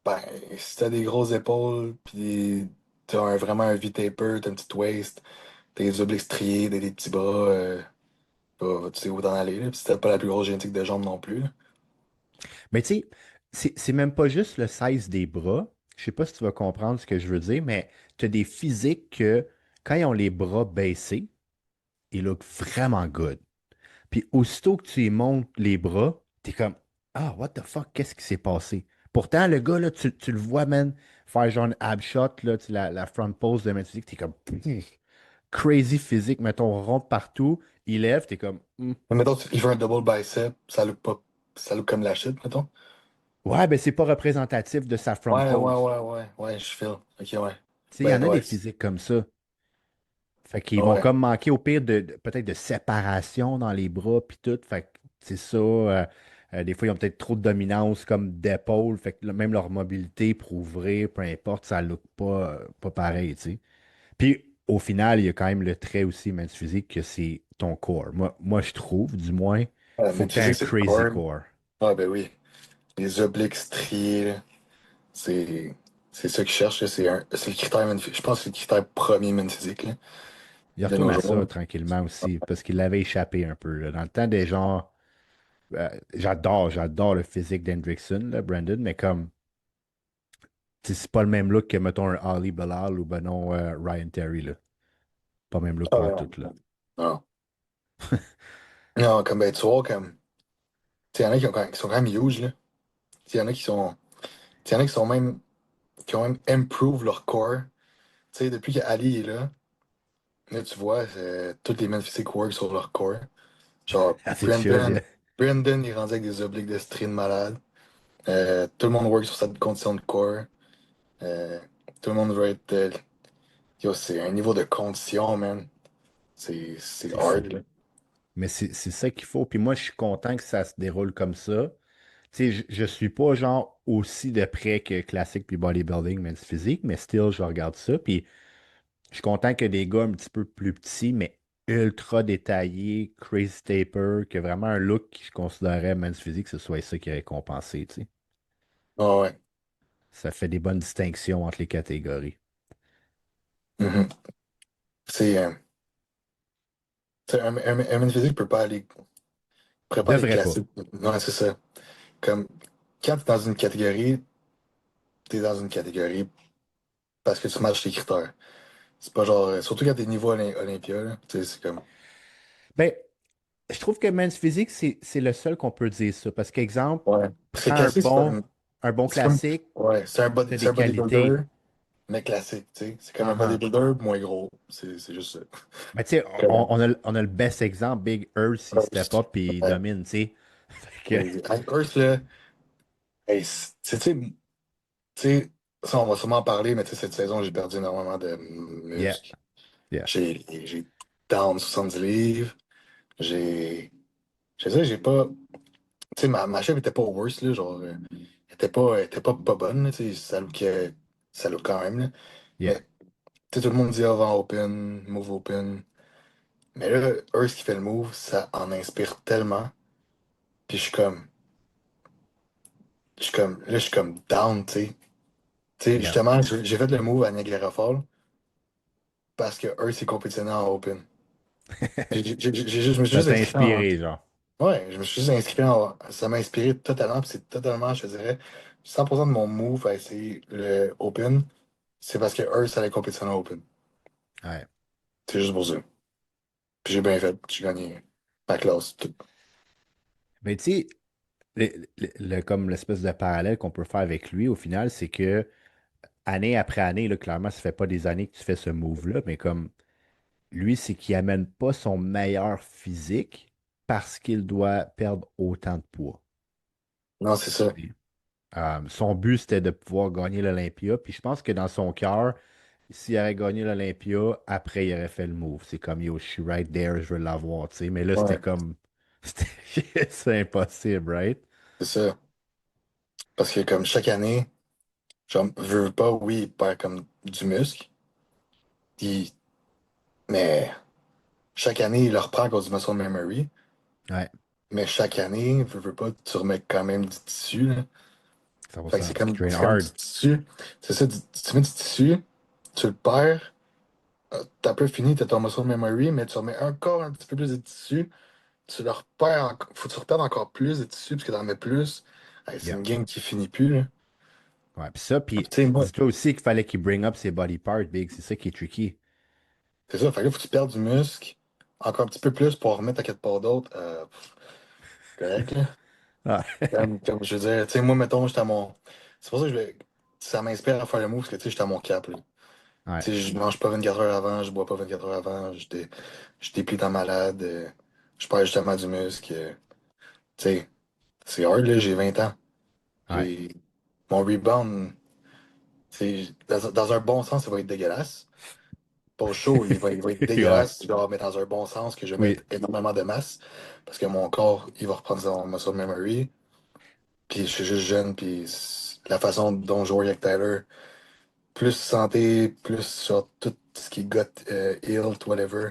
[SPEAKER 2] ben, si t'as des grosses épaules, puis t'as vraiment un V-taper, t'as une petite waist, t'as des obliques striés, des petits bras, tu sais où t'en aller, là. Puis si t'as pas la plus grosse génétique de jambes non plus, là.
[SPEAKER 1] Mais tu sais, c'est même pas juste le size des bras. Je sais pas si tu vas comprendre ce que je veux dire, mais tu as des physiques que, quand ils ont les bras baissés, ils look vraiment good. Puis aussitôt que tu y montes les bras, t'es comme, ah, what the fuck, qu'est-ce qui s'est passé? Pourtant, le gars, là, tu le vois, man, faire genre une ab shot, là, la front pose de main physique, t'es comme, crazy physique, mettons, rond partout, il lève, t'es comme, hmm.
[SPEAKER 2] Mais mettons, il fait un double bicep, ça look pas, ça look comme la shit, mettons.
[SPEAKER 1] Ouais, ben c'est pas représentatif de sa front pose.
[SPEAKER 2] Ouais, je feel. Ok, ouais.
[SPEAKER 1] Tu sais, il y
[SPEAKER 2] Ben,
[SPEAKER 1] en a des
[SPEAKER 2] ouais.
[SPEAKER 1] physiques comme ça. Fait qu'ils vont
[SPEAKER 2] Ouais.
[SPEAKER 1] comme manquer au pire peut-être de séparation dans les bras puis tout. Fait que c'est ça. Des fois, ils ont peut-être trop de dominance comme d'épaule. Fait que même leur mobilité pour ouvrir, peu importe, ça ne look pas pareil, tu sais. Puis au final, il y a quand même le trait aussi, même physique, que c'est ton corps. Moi, je trouve, du moins, faut
[SPEAKER 2] Mais
[SPEAKER 1] que tu
[SPEAKER 2] tu
[SPEAKER 1] aies
[SPEAKER 2] sais
[SPEAKER 1] un
[SPEAKER 2] que c'est le
[SPEAKER 1] crazy
[SPEAKER 2] core.
[SPEAKER 1] core.
[SPEAKER 2] Ah, ben oui. Les obliques striés, là, c'est c'est ça qu'ils cherchent, là. C'est le critère, je pense que c'est le critère premier man physique, là,
[SPEAKER 1] Il
[SPEAKER 2] de
[SPEAKER 1] retourne
[SPEAKER 2] nos
[SPEAKER 1] à
[SPEAKER 2] jours.
[SPEAKER 1] ça tranquillement aussi, parce qu'il l'avait échappé un peu, là. Dans le temps des gens, j'adore le physique d'Hendrickson, là, Brandon, mais comme c'est pas le même look que, mettons, un Ali Bilal ou ben non, Ryan Terry, là. Pas le même look
[SPEAKER 2] Ah,
[SPEAKER 1] pantoute, là.
[SPEAKER 2] non. Non. Non, comme ben, tu vois, comme. Tu sais, il y en a qui sont quand même huge, là. Tu sais, il y en a qui sont. Tu sais, il y en a qui sont même. Qui ont même improve leur core. Tu sais, depuis qu'Ali est là, tu vois, toutes les men physiques work sur leur core. Genre,
[SPEAKER 1] Ah, c'est chill, yeah.
[SPEAKER 2] Brandon, il est rendu avec des obliques de string malade. Tout le monde work sur sa condition de core. Euh, Tout le monde veut être. Yo, c'est un niveau de condition, man. C'est
[SPEAKER 1] C'est fou.
[SPEAKER 2] hard, là.
[SPEAKER 1] Mais c'est ça qu'il faut. Puis moi, je suis content que ça se déroule comme ça. Tu sais, je suis pas genre aussi de près que classique puis bodybuilding, mais physique, mais still, je regarde ça. Puis je suis content que des gars un petit peu plus petits, mais ultra détaillés, crazy taper, que vraiment un look que je considérais men's physique, ce soit ça qui est récompensé, tu sais.
[SPEAKER 2] Ah ouais.
[SPEAKER 1] Ça fait des bonnes distinctions entre les catégories.
[SPEAKER 2] Mhm. C'est. Tu sais, un man physique pourrait pas aller
[SPEAKER 1] Devrait pas.
[SPEAKER 2] classer. Non, c'est ça. Comme, quand t'es dans une catégorie, t'es dans une catégorie parce que tu matches tes critères. C'est pas genre. Surtout quand t'es niveau Olympia, là. Tu sais, c'est comme.
[SPEAKER 1] Ben, je trouve que men's physique, c'est le seul qu'on peut dire ça. Parce qu'exemple,
[SPEAKER 2] Ouais. Parce que
[SPEAKER 1] prends
[SPEAKER 2] classique,
[SPEAKER 1] un bon
[SPEAKER 2] c'est comme.
[SPEAKER 1] classique,
[SPEAKER 2] Ouais,
[SPEAKER 1] tu as
[SPEAKER 2] c'est
[SPEAKER 1] des
[SPEAKER 2] un bodybuilder,
[SPEAKER 1] qualités.
[SPEAKER 2] mais classique, tu sais. C'est comme un
[SPEAKER 1] Uh-huh.
[SPEAKER 2] bodybuilder moins gros. C'est juste ça.
[SPEAKER 1] Mais tu sais,
[SPEAKER 2] Comme,
[SPEAKER 1] on a le best exemple, Big Earth, il step up et il
[SPEAKER 2] ouais.
[SPEAKER 1] domine, tu sais. Fait que,
[SPEAKER 2] Hey, Earth, là, hey, tu sais, ça, on va sûrement en parler, mais tu sais, cette saison, j'ai perdu énormément de
[SPEAKER 1] yeah,
[SPEAKER 2] muscles.
[SPEAKER 1] yeah,
[SPEAKER 2] J'ai down 70 livres. J'ai. Je sais, j'ai pas. Tu sais, ma shape était pas worse, là. Genre, elle était pas bonne, là, tu sais, ça look quand même, là.
[SPEAKER 1] yeah,
[SPEAKER 2] Mais, tu sais, tout le monde dit avant open, move open. Mais là, Earth qui fait le move, ça en inspire tellement. Puis là, je suis comme down, tu sais. Tu sais,
[SPEAKER 1] yeah.
[SPEAKER 2] justement, j'ai fait le move à Niagara Falls parce que Earth est compétitionné en open. Je me suis
[SPEAKER 1] Ça
[SPEAKER 2] juste
[SPEAKER 1] t'a
[SPEAKER 2] inscrit en.
[SPEAKER 1] inspiré, genre.
[SPEAKER 2] Ouais, je me suis juste inscrit en. Ça m'a inspiré totalement, puis c'est totalement, je te dirais, 100% de mon move à essayer le open, c'est parce que Earth allait compétitionner en open.
[SPEAKER 1] Ouais.
[SPEAKER 2] C'est juste pour ça. Puis j'ai bien fait, j'ai gagné ma classe. Tout.
[SPEAKER 1] Mais tu sais, comme l'espèce de parallèle qu'on peut faire avec lui, au final, c'est que année après année, là, clairement, ça fait pas des années que tu fais ce move-là, mais comme lui, c'est qu'il amène pas son meilleur physique parce qu'il doit perdre autant de poids.
[SPEAKER 2] Non, c'est ça.
[SPEAKER 1] Son but, c'était de pouvoir gagner l'Olympia. Puis je pense que dans son cœur, s'il aurait gagné l'Olympia, après, il aurait fait le move. C'est comme, yo, je suis right there, je veux l'avoir, tu sais. Mais là, c'était
[SPEAKER 2] Ouais,
[SPEAKER 1] comme, c'est impossible, right?
[SPEAKER 2] c'est ça. Parce que comme chaque année, genre, veux pas, oui, il perd comme du muscle, il- mais chaque année, il le reprend à cause du muscle memory.
[SPEAKER 1] Ouais,
[SPEAKER 2] Mais chaque année, veux pas, tu remets quand même du tissu, là. Fait que
[SPEAKER 1] 100%. Tu train
[SPEAKER 2] c'est comme du
[SPEAKER 1] hard.
[SPEAKER 2] tissu. C'est ça, tu mets du tissu, tu le perds, t'as peu fini, t'as ton muscle memory, mais tu remets encore un petit peu plus de tissu, tu le repères, faut que tu reperdes encore plus de tissu, parce que t'en mets plus hey, c'est
[SPEAKER 1] Yeah.
[SPEAKER 2] une game qui finit plus, là.
[SPEAKER 1] Ouais, puis ça,
[SPEAKER 2] Puis,
[SPEAKER 1] puis
[SPEAKER 2] tu sais, moi,
[SPEAKER 1] dis-toi aussi qu'il fallait qu'il bring up ses body parts, Big. C'est ça qui est tricky.
[SPEAKER 2] c'est ça. Fait que là, faut que tu perdes du muscle encore un petit peu plus pour en remettre à quelque part d'autre. Correct, là.
[SPEAKER 1] Ah.
[SPEAKER 2] Comme je veux dire, tu sais, moi, mettons, j'étais à mon. C'est pour ça que ça m'inspire à faire le move, parce que, tu sais, j'étais à mon cap, là.
[SPEAKER 1] Ouais,
[SPEAKER 2] Tu sais, je mange pas 24 heures avant, je bois pas 24 heures avant, je déplie dans malade, je perds justement du muscle. Tu sais, c'est hard, là, j'ai 20 ans.
[SPEAKER 1] ouais.
[SPEAKER 2] J'ai. Mon rebound, dans un bon sens, ça va être dégueulasse. Pas chaud, il va être
[SPEAKER 1] Ouais,
[SPEAKER 2] dégueulasse, genre, mais dans un bon sens, que je vais
[SPEAKER 1] oui,
[SPEAKER 2] mettre énormément de masse, parce que mon corps, il va reprendre son muscle memory. Puis je suis juste jeune, puis la façon dont je work avec Tyler, plus santé, plus sur tout ce qui est gut health, whatever.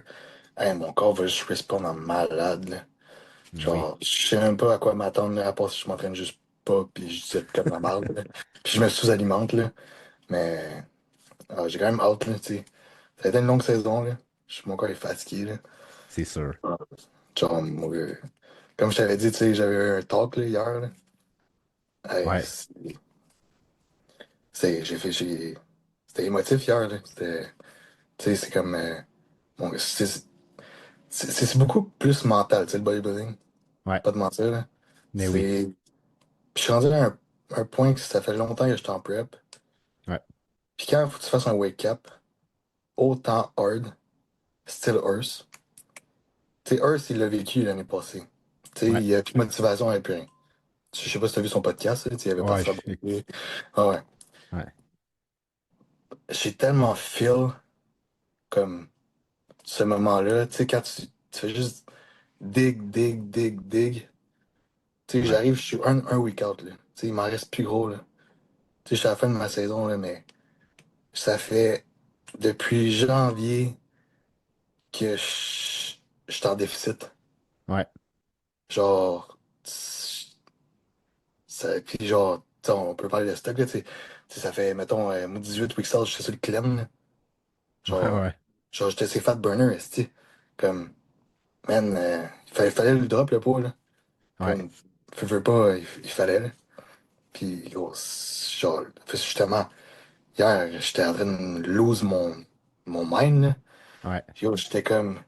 [SPEAKER 2] Hey, mon corps va juste respond en malade, là.
[SPEAKER 1] oui,
[SPEAKER 2] Genre, je sais même pas à quoi m'attendre, là, à part si je m'entraîne juste pas, puis je dis comme la marde, là. Puis je me sous-alimente, là. Mais j'ai quand même hâte, là, tu sais. Ça a été une longue saison, là. Mon corps est fatigué, là.
[SPEAKER 1] c'est sûr.
[SPEAKER 2] Ah. Genre, moi, comme je t'avais dit, tu sais, j'avais eu un talk, là, hier, là. Hey,
[SPEAKER 1] Ouais,
[SPEAKER 2] c'était émotif hier, là. Tu sais, c'est comme, bon, c'est beaucoup plus mental, tu sais, le bodybuilding.
[SPEAKER 1] ouais,
[SPEAKER 2] Pas de mentir, là.
[SPEAKER 1] mais oui,
[SPEAKER 2] C'est. Puis je suis rendu à un point que ça fait longtemps que je suis en prep.
[SPEAKER 1] ouais,
[SPEAKER 2] Puis quand il faut que tu fasses un wake-up, autant hard, still Earth. Tu sais, Earth, il l'a vécu l'année passée. Tu sais,
[SPEAKER 1] ouais,
[SPEAKER 2] il n'y a plus de motivation, il n'y a plus rien. Je sais pas si tu as vu son podcast, là, tu sais, il avait
[SPEAKER 1] ouais,
[SPEAKER 2] parti ça. Ah ouais.
[SPEAKER 1] ouais,
[SPEAKER 2] J'ai tellement feel comme ce moment-là. Tu sais, quand tu fais juste dig, dig, dig, dig. Tu sais,
[SPEAKER 1] ouais,
[SPEAKER 2] j'arrive, je suis un week-out, là. Tu sais, il m'en reste plus gros, là. Tu sais, je suis à la fin de ma saison, là, mais ça fait depuis janvier que je suis en déficit.
[SPEAKER 1] ouais,
[SPEAKER 2] Genre, puis genre, tu sais, on peut parler de stock, là, tu sais, ça fait, mettons, moi, 18 weeks out, j'étais sur le clem, là.
[SPEAKER 1] ouais,
[SPEAKER 2] Genre,
[SPEAKER 1] ouais,
[SPEAKER 2] genre, j'étais ces fat burners, esti. Comme, man, il fallait le drop, le poids, là.
[SPEAKER 1] ouais,
[SPEAKER 2] Comme, veux pas, il fallait, là. Puis, gros, genre, justement, hier, j'étais en train de lose mon mind, là.
[SPEAKER 1] ouais,
[SPEAKER 2] Puis, yo, j'étais comme,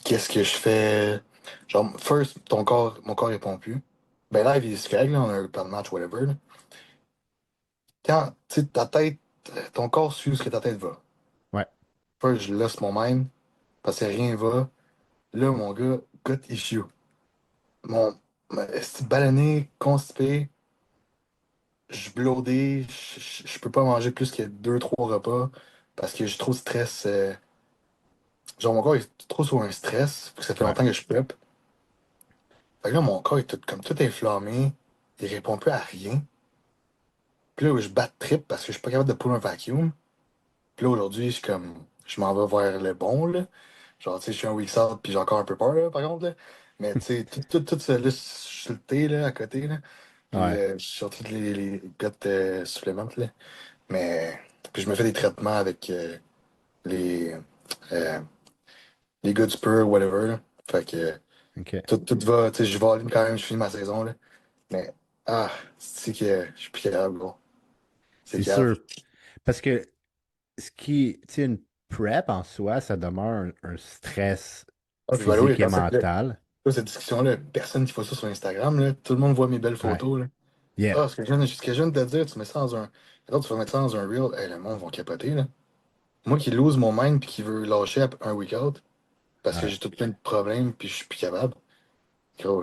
[SPEAKER 2] qu'est-ce que je fais? Genre, first, mon corps répond plus. Ben là, il se fait, là, on a un plan de match, whatever, là. Quand, tu sais, ta tête, ton corps suit ce que ta tête va.
[SPEAKER 1] ouais,
[SPEAKER 2] First, je laisse mon mind, parce que rien va. Là, mon gars, gut issue. Mon, esti ballonné, constipé, je bloaté, je peux pas manger plus que deux, trois repas, parce que j'ai trop de stress. Genre, mon corps est trop sur un stress, parce que ça fait
[SPEAKER 1] ouais,
[SPEAKER 2] longtemps que je prep. Fait que là, mon corps est comme tout inflammé, il répond plus à rien. Puis là, je bats de trip parce que je suis pas capable de pull un vacuum. Puis là, aujourd'hui, je m'en vais vers le bon, là. Genre, tu sais, je suis un week out, puis j'ai encore un peu peur, là, par contre, là. Mais, tu sais, tout ça, là, je suis sur le thé, là, à côté, là. Puis,
[SPEAKER 1] ouais,
[SPEAKER 2] je suis sur tous les gut suppléments, là. Mais, puis je me fais des traitements avec les, euh, les gars du Pur, whatever, là. Fait que,
[SPEAKER 1] ok.
[SPEAKER 2] tout va, tu sais, je vais aller quand même, je finis ma saison, là. Mais, c'est que je suis plus capable, gros. C'est
[SPEAKER 1] C'est
[SPEAKER 2] grave.
[SPEAKER 1] sûr. Parce que tu sais, une prep en soi, ça demeure un stress
[SPEAKER 2] Ah, puis, by the way,
[SPEAKER 1] physique et mental.
[SPEAKER 2] cette discussion-là, personne qui fait ça sur Instagram, là. Tout le monde voit mes belles
[SPEAKER 1] Ouais.
[SPEAKER 2] photos, là.
[SPEAKER 1] Yeah.
[SPEAKER 2] Ce que je viens de te dire, tu mets ça dans un. Attends, tu vas mettre ça dans un reel, hey, le monde va capoter, là. Moi qui lose mon mind puis qui veut lâcher après un week-out parce que
[SPEAKER 1] Ouais.
[SPEAKER 2] j'ai tout plein de problèmes puis je suis plus capable. Gros,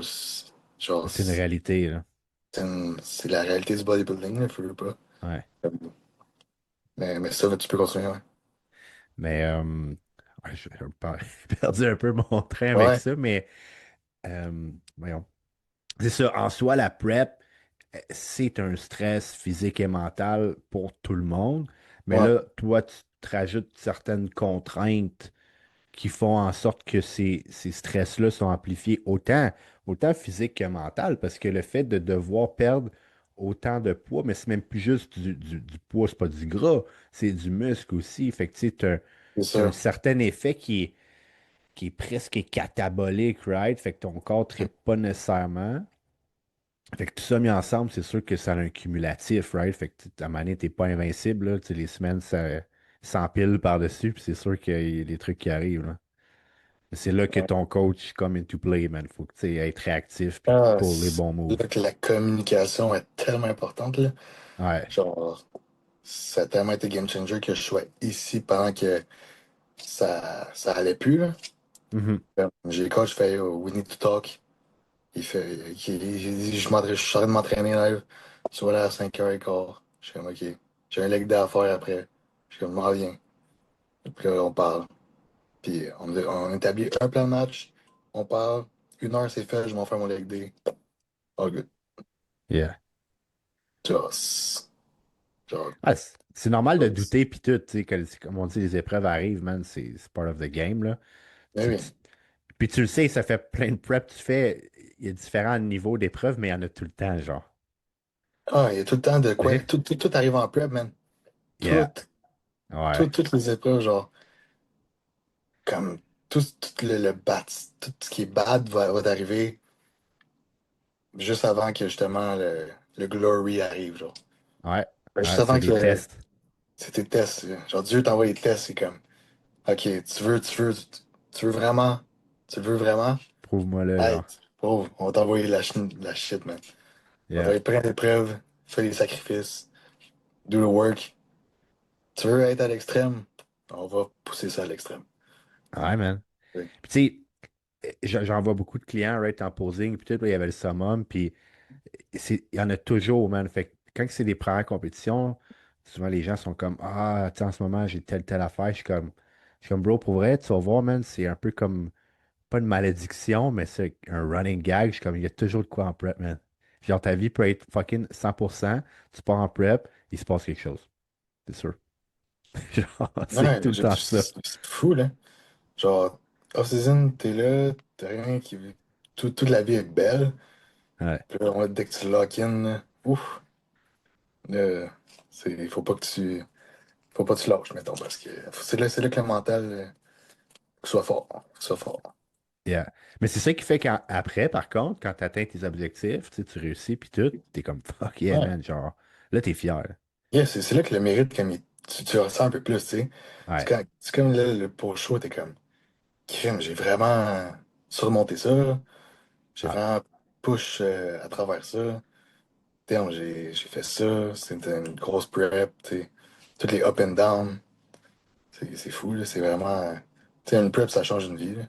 [SPEAKER 2] genre,
[SPEAKER 1] C'est une réalité, là.
[SPEAKER 2] c'est la réalité du bodybuilding, là, faut pas.
[SPEAKER 1] Ouais.
[SPEAKER 2] Mais ça, tu peux continuer, ouais.
[SPEAKER 1] Mais ouais, j'ai perdu un peu mon train avec
[SPEAKER 2] Ouais,
[SPEAKER 1] ça, mais voyons. C'est ça, en soi, la prep, c'est un stress physique et mental pour tout le monde. Mais
[SPEAKER 2] ouais,
[SPEAKER 1] là, toi, tu te rajoutes certaines contraintes qui font en sorte que ces stress-là sont amplifiés autant physique que mental, parce que le fait de devoir perdre autant de poids, mais c'est même plus juste du poids, c'est pas du gras, c'est du muscle aussi. Fait que tu sais,
[SPEAKER 2] c'est
[SPEAKER 1] t'as un
[SPEAKER 2] ça.
[SPEAKER 1] certain effet qui est presque catabolique, right? Fait que ton corps ne pas nécessairement. Fait que tout ça mis ensemble, c'est sûr que ça a un cumulatif, right? Fait que à un moment donné, t'es pas invincible, là. Tu sais, les semaines, ça s'empile par-dessus, puis c'est sûr qu'il y a des trucs qui arrivent, là. C'est là que
[SPEAKER 2] Ouais.
[SPEAKER 1] ton coach come into play, man. Faut que tu sais, être réactif puis
[SPEAKER 2] Ah,
[SPEAKER 1] pour les
[SPEAKER 2] c'est
[SPEAKER 1] bons
[SPEAKER 2] là
[SPEAKER 1] moves.
[SPEAKER 2] que la communication est tellement importante, là.
[SPEAKER 1] Ouais.
[SPEAKER 2] Genre, ça a tellement été game changer que je sois ici pendant que ça allait plus, là.
[SPEAKER 1] Mhm.
[SPEAKER 2] J'ai le coach fait We need to talk. J'ai dit je suis en train de m'entraîner live. Tu vas là à 5h15. Je suis comme OK. J'ai un leg day à faire après. Je suis comme m'en viens. Puis là, on parle. Puis on établit un plan de match. On parle. 1 heure, c'est fait. Je m'en fais mon leg day. All good.
[SPEAKER 1] Yeah.
[SPEAKER 2] Genre, genre,
[SPEAKER 1] Ah, c'est normal de douter puis tout, tu sais, comme on dit, les épreuves arrivent, man, c'est part of the game, là.
[SPEAKER 2] mais oui.
[SPEAKER 1] Puis tu le sais, ça fait plein de prep, tu fais, il y a différents niveaux d'épreuves, mais il y en a tout le temps, genre.
[SPEAKER 2] Ah, il y a tout le temps de
[SPEAKER 1] Tu
[SPEAKER 2] quoi.
[SPEAKER 1] sais?
[SPEAKER 2] Tout arrive en prep, man.
[SPEAKER 1] Yeah.
[SPEAKER 2] Tout,
[SPEAKER 1] Ouais.
[SPEAKER 2] toutes les épreuves, genre, comme tout le bat, tout ce qui est bad va t'arriver juste avant que justement le glory arrive, genre.
[SPEAKER 1] Ouais.
[SPEAKER 2] Juste
[SPEAKER 1] Ouais, c'est
[SPEAKER 2] avant que
[SPEAKER 1] des tests.
[SPEAKER 2] c'est tes tests. Genre, Dieu t'envoie les tests, c'est comme, OK, tu veux vraiment, tu le veux vraiment?
[SPEAKER 1] Prouve-moi le
[SPEAKER 2] Hey,
[SPEAKER 1] genre.
[SPEAKER 2] pauvre, on va t'envoyer la shit, man. On
[SPEAKER 1] Yeah.
[SPEAKER 2] va être plein d'épreuves, fais les sacrifices, do the work. Tu veux être à l'extrême? On va pousser ça à l'extrême.
[SPEAKER 1] Ouais, man.
[SPEAKER 2] Oui.
[SPEAKER 1] Puis tu sais, j'en vois beaucoup de clients, right, en posing, puis tout, là, il y avait le summum, puis il y en a toujours, man. Fait que quand c'est des premières compétitions, souvent les gens sont comme ah, tu sais, en ce moment, j'ai telle affaire. Je suis comme, bro, pour vrai, tu vas voir, man, c'est un peu comme, pas une malédiction, mais c'est un running gag. Je suis comme, il y a toujours de quoi en prep, man. Genre, ta vie peut être fucking 100%, tu pars en prep, il se passe quelque chose. C'est sûr. Genre, c'est
[SPEAKER 2] Ouais,
[SPEAKER 1] tout le temps ça.
[SPEAKER 2] c'est fou, là. Genre, off-season, t'es là, t'as rien qui. Toute la vie est belle.
[SPEAKER 1] Ouais.
[SPEAKER 2] Puis là, dès que tu lock in, là, ouf, là, faut pas que tu lâches, mettons, parce que c'est là que le mental soit fort. Soit fort.
[SPEAKER 1] Yeah. Mais c'est ça qui fait qu'après, par contre, quand tu atteins tes objectifs, tu sais, tu réussis, puis tout, t'es comme fuck yeah,
[SPEAKER 2] Ouais.
[SPEAKER 1] man. Genre, là, t'es fier.
[SPEAKER 2] Yeah, c'est là que le mérite, comme tu ressens un peu plus, tu sais.
[SPEAKER 1] Ouais.
[SPEAKER 2] C'est comme là, le post-show, t'es comme, crime, j'ai vraiment surmonté ça. J'ai
[SPEAKER 1] Ah,
[SPEAKER 2] vraiment push à travers ça. Damn, j'ai fait ça. C'était une grosse prep, tu sais. Toutes les up and down. C'est fou, là. C'est vraiment. Tu sais, une prep, ça change une vie, là.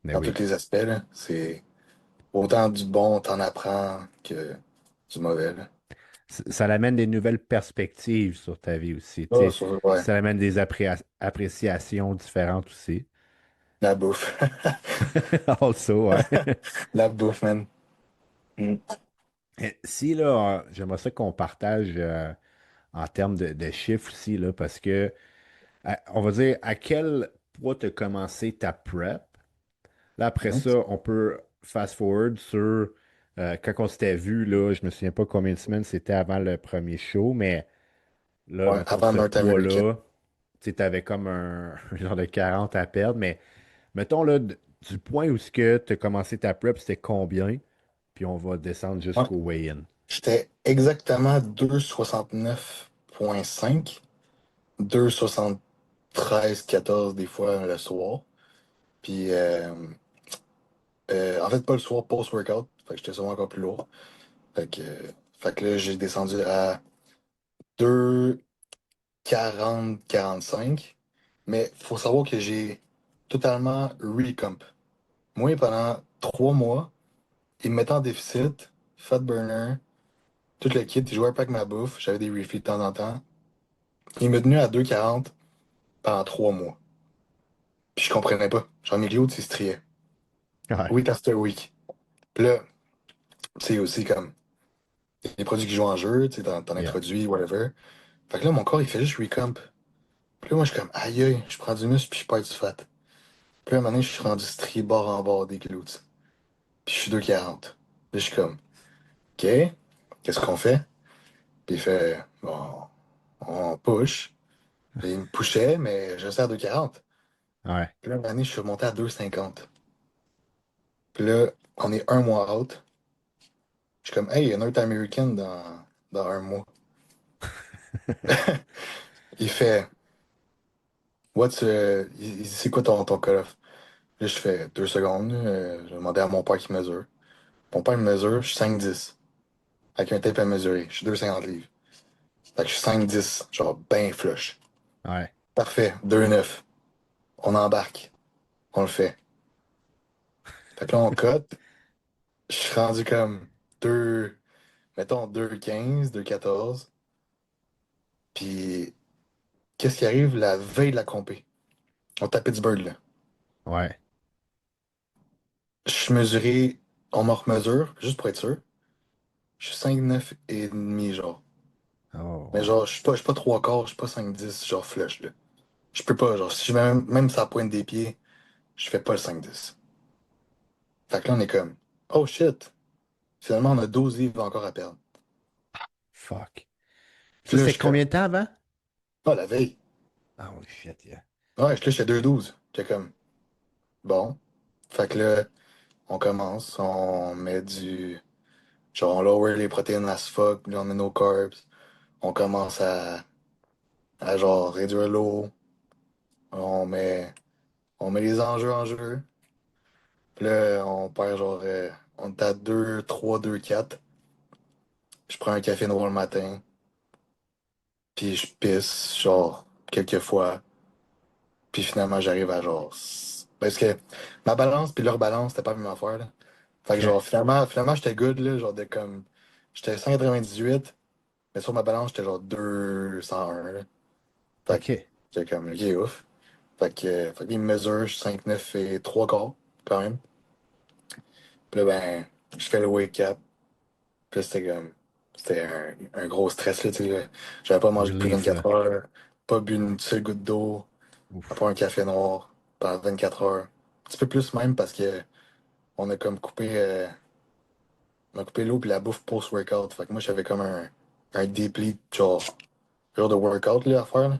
[SPEAKER 1] mais
[SPEAKER 2] Dans tous
[SPEAKER 1] oui.
[SPEAKER 2] les aspects, là. C'est autant du bon, t'en apprends que du mauvais, là.
[SPEAKER 1] Ça l'amène des nouvelles perspectives sur ta vie aussi. Tu
[SPEAKER 2] Oh,
[SPEAKER 1] sais,
[SPEAKER 2] ouais.
[SPEAKER 1] ça amène des appréciations différentes aussi.
[SPEAKER 2] La bouffe.
[SPEAKER 1] Also, ouais.
[SPEAKER 2] La bouffe, man. Mm.
[SPEAKER 1] Si, là, j'aimerais ça qu'on partage en termes de chiffres aussi, là, parce que, on va dire, à quel poids tu as commencé ta prep? Là, après
[SPEAKER 2] Mhm.
[SPEAKER 1] ça, on peut fast forward sur quand on s'était vu, là, je me souviens pas combien de semaines c'était avant le premier show, mais là,
[SPEAKER 2] Ouais,
[SPEAKER 1] mettons,
[SPEAKER 2] avant
[SPEAKER 1] ce
[SPEAKER 2] North American.
[SPEAKER 1] poids-là, tu avais comme un genre de 40 à perdre, mais mettons, là, du point où tu as commencé ta prep, c'était combien? Puis on va descendre
[SPEAKER 2] Ouais.
[SPEAKER 1] jusqu'au weigh-in.
[SPEAKER 2] J'étais exactement 2,69,5. 2,73,14 des fois le soir. Puis, en fait, pas le soir, post-workout. Fait que j'étais souvent encore plus lourd. Fait que là, j'ai descendu à 2,40, 45. Mais faut savoir que j'ai totalement recomp. Moi, pendant 3 mois, ils me mettaient en déficit, fat burner, tout le kit, ils jouaient pas avec ma bouffe, j'avais des refeeds de temps en temps. Ils me tenaient à 2,40 pendant 3 mois. Puis je comprenais pas. Genre, mes glutes, ils se triaient.
[SPEAKER 1] Ouais,
[SPEAKER 2] Week after week. Puis là, c'est aussi comme les produits qui jouent en jeu, tu sais, t'en
[SPEAKER 1] yeah.
[SPEAKER 2] introduis, whatever. Fait que là, mon corps, il fait juste recomp. Puis là, moi, je suis comme, aïe, aïe, je prends du muscle, puis je perds du fat. Puis là, un moment donné, je suis rendu strié bord en bord des glutes. Puis je suis 2,40. Puis je suis comme, OK, qu'est-ce qu'on fait? Puis il fait, bon, on push. Puis il me pushait, mais je restais à 2,40.
[SPEAKER 1] Ouais.
[SPEAKER 2] Puis là, un moment donné, je suis remonté à 2,50. Puis là, on est 1 mois out. Je suis comme, hey, il y a North American dans un mois. Il fait, il dit, c'est quoi ton call-off? Là, je fais 2 secondes. Je demandais à mon père qui mesure. Mon père me mesure, je suis 5'10", avec un tape à mesurer. Je suis 250 livres. Fait que je suis 5'10", genre ben flush.
[SPEAKER 1] Ouais.
[SPEAKER 2] Parfait, 2,9. On embarque. On le fait. Fait que là, on cote. Je suis rendu comme 2, mettons 2,15, 2,14. Puis, qu'est-ce qui arrive la veille de la compé? On tape Pittsburgh, là.
[SPEAKER 1] Ouais.
[SPEAKER 2] Je suis mesuré, on me remesure, juste pour être sûr. Je suis 5'9" et demi, genre.
[SPEAKER 1] Oh,
[SPEAKER 2] Mais
[SPEAKER 1] wow.
[SPEAKER 2] genre, je suis pas 3 quarts, je suis pas 5'10", genre flush, là. Je peux pas, genre, si je mets même sa pointe des pieds, je fais pas le 5'10". Fait que là, on est comme, oh shit, finalement, on a 12 livres encore à perdre.
[SPEAKER 1] Fuck.
[SPEAKER 2] Puis
[SPEAKER 1] Ça,
[SPEAKER 2] là, je
[SPEAKER 1] c'était
[SPEAKER 2] suis comme,
[SPEAKER 1] combien de temps avant?
[SPEAKER 2] oh, la veille.
[SPEAKER 1] Ah, oui, shit, yeah.
[SPEAKER 2] Ouais, je j'étais 2,12. J'étais comme, bon. Fait que là, on commence, on met du, genre, on lower les protéines as fuck, puis là, on met nos carbs. On commence à genre, réduire l'eau. On met, on met les enjeux en jeu. Puis là, on perd genre, on est à 2, 3, 2, 4. Je prends un café noir le matin, puis je pisse, genre, quelques fois. Puis finalement, j'arrive à genre. Parce que ma balance puis leur balance, c'était pas la même affaire, là. Fait que
[SPEAKER 1] OK.
[SPEAKER 2] genre, finalement j'étais good, là, genre de comme. J'étais 198, mais sur ma balance, j'étais genre 201, là. Fait que
[SPEAKER 1] OK.
[SPEAKER 2] j'étais comme, ok, ouf. Fait qu'il me mesure, je suis 5'9" et 3 quarts, quand même. Puis là, ben, je fais le wake up. Puis là, c'était comme. C'était un gros stress, là, tu sais, là. J'avais pas mangé depuis
[SPEAKER 1] Relief, là.
[SPEAKER 2] 24 heures, pas bu une seule goutte d'eau, à part
[SPEAKER 1] Ouf.
[SPEAKER 2] un café noir pendant 24 heures. Un petit peu plus même parce que on a comme on a coupé l'eau puis la bouffe post-workout. Fait que moi, j'avais comme un deplete, genre de workout là, à faire, là.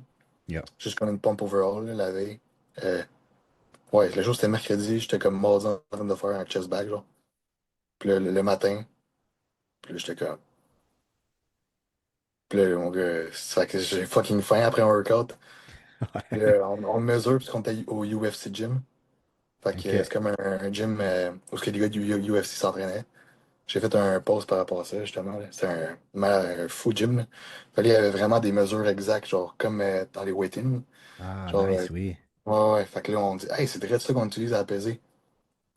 [SPEAKER 1] Yeah.
[SPEAKER 2] Juste comme une pompe overall là, la veille. Euh, ouais, le jour c'était mercredi, j'étais comme mardi en train de faire un chest bag, genre. Puis là, le matin, puis là, j'étais comme. Puis là, mon gars, c'est fait que j'ai fucking faim après un workout. Puis
[SPEAKER 1] Ouais.
[SPEAKER 2] là, on le mesure puisqu'on était au UFC gym. Fait que c'est
[SPEAKER 1] OK.
[SPEAKER 2] comme un gym où ce que les gars du UFC s'entraînaient. J'ai fait un post par rapport à ça, justement, là. C'est un fou gym, là. Fait là, il y avait vraiment des mesures exactes, genre comme dans les weightings.
[SPEAKER 1] Ah,
[SPEAKER 2] Genre,
[SPEAKER 1] nice, oui.
[SPEAKER 2] ouais, ouais. Fait que là, on dit, hey, c'est direct ça qu'on utilise à peser.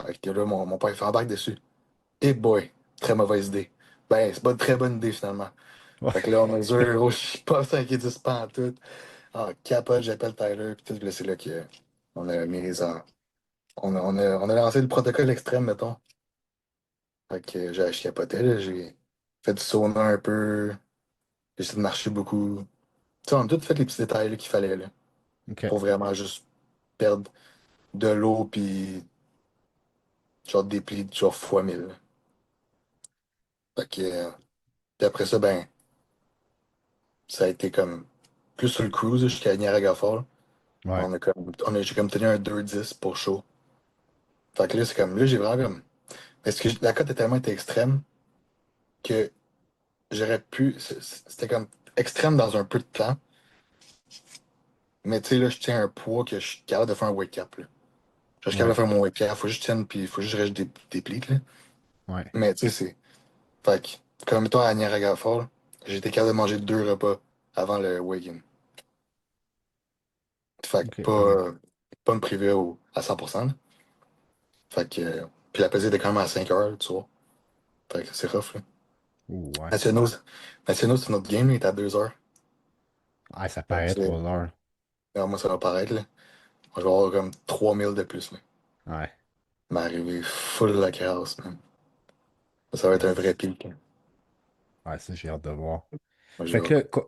[SPEAKER 2] Fait que là, mon père il fait embarque dessus. Hey boy, très mauvaise idée. Ben, c'est pas une très bonne idée, finalement.
[SPEAKER 1] Ouais.
[SPEAKER 2] Fait que là, on mesure, oh, je suis pas 5 et 10 pas en tout. Ah, capote, j'appelle Tyler, puis tout, puis là, c'est là qu'on a mis on a lancé le protocole extrême, mettons. Fait que je capotais, là. J'ai fait du sauna un peu. J'ai essayé de marcher beaucoup. Tu sais, on a tout fait les petits détails là, qu'il fallait, là,
[SPEAKER 1] OK.
[SPEAKER 2] pour vraiment juste perdre de l'eau puis genre des plis genre fois 1000. Fait que, puis après ça, ben, ça a été comme plus sur le cruise là, jusqu'à Niagara Falls.
[SPEAKER 1] Ouais.
[SPEAKER 2] J'ai comme tenu un 2,10 pour chaud. Fait que là, c'est comme, là, j'ai vraiment comme. Parce que la cote a tellement été extrême que j'aurais pu. C'était comme extrême dans un peu de temps. Mais tu sais, là, je tiens un poids que je suis capable de faire un wake-up, là. Genre, je suis capable de
[SPEAKER 1] Ouais.
[SPEAKER 2] faire mon wake-up, faut juste que je tienne, puis faut juste que je reste des plis, là.
[SPEAKER 1] Ouais.
[SPEAKER 2] Mais tu sais, c'est. Fait que, comme toi à Niagara Falls, j'ai été capable de manger 2 repas avant le weigh-in. Fait que
[SPEAKER 1] OK, quand même.
[SPEAKER 2] pas me priver à 100%, là. Fait que. Puis la pesée était quand même à 5 heures, tu vois. Fait que c'est rough, là.
[SPEAKER 1] Ouh, ouais.
[SPEAKER 2] Nationaux, Nationaux, c'est notre game, il est à 2 heures.
[SPEAKER 1] Ah, ça
[SPEAKER 2] Fait que
[SPEAKER 1] paraît
[SPEAKER 2] c'est.
[SPEAKER 1] 3 heures.
[SPEAKER 2] Non, moi, ça va paraître, là. Moi, je vais avoir comme 3 000 de plus, là.
[SPEAKER 1] Ouais.
[SPEAKER 2] M'arriver full la carasse, man. Ça va être un vrai
[SPEAKER 1] Yes.
[SPEAKER 2] pic, là.
[SPEAKER 1] Ouais, ça, j'ai hâte de voir.
[SPEAKER 2] Moi, je
[SPEAKER 1] Fait
[SPEAKER 2] vais.
[SPEAKER 1] que là,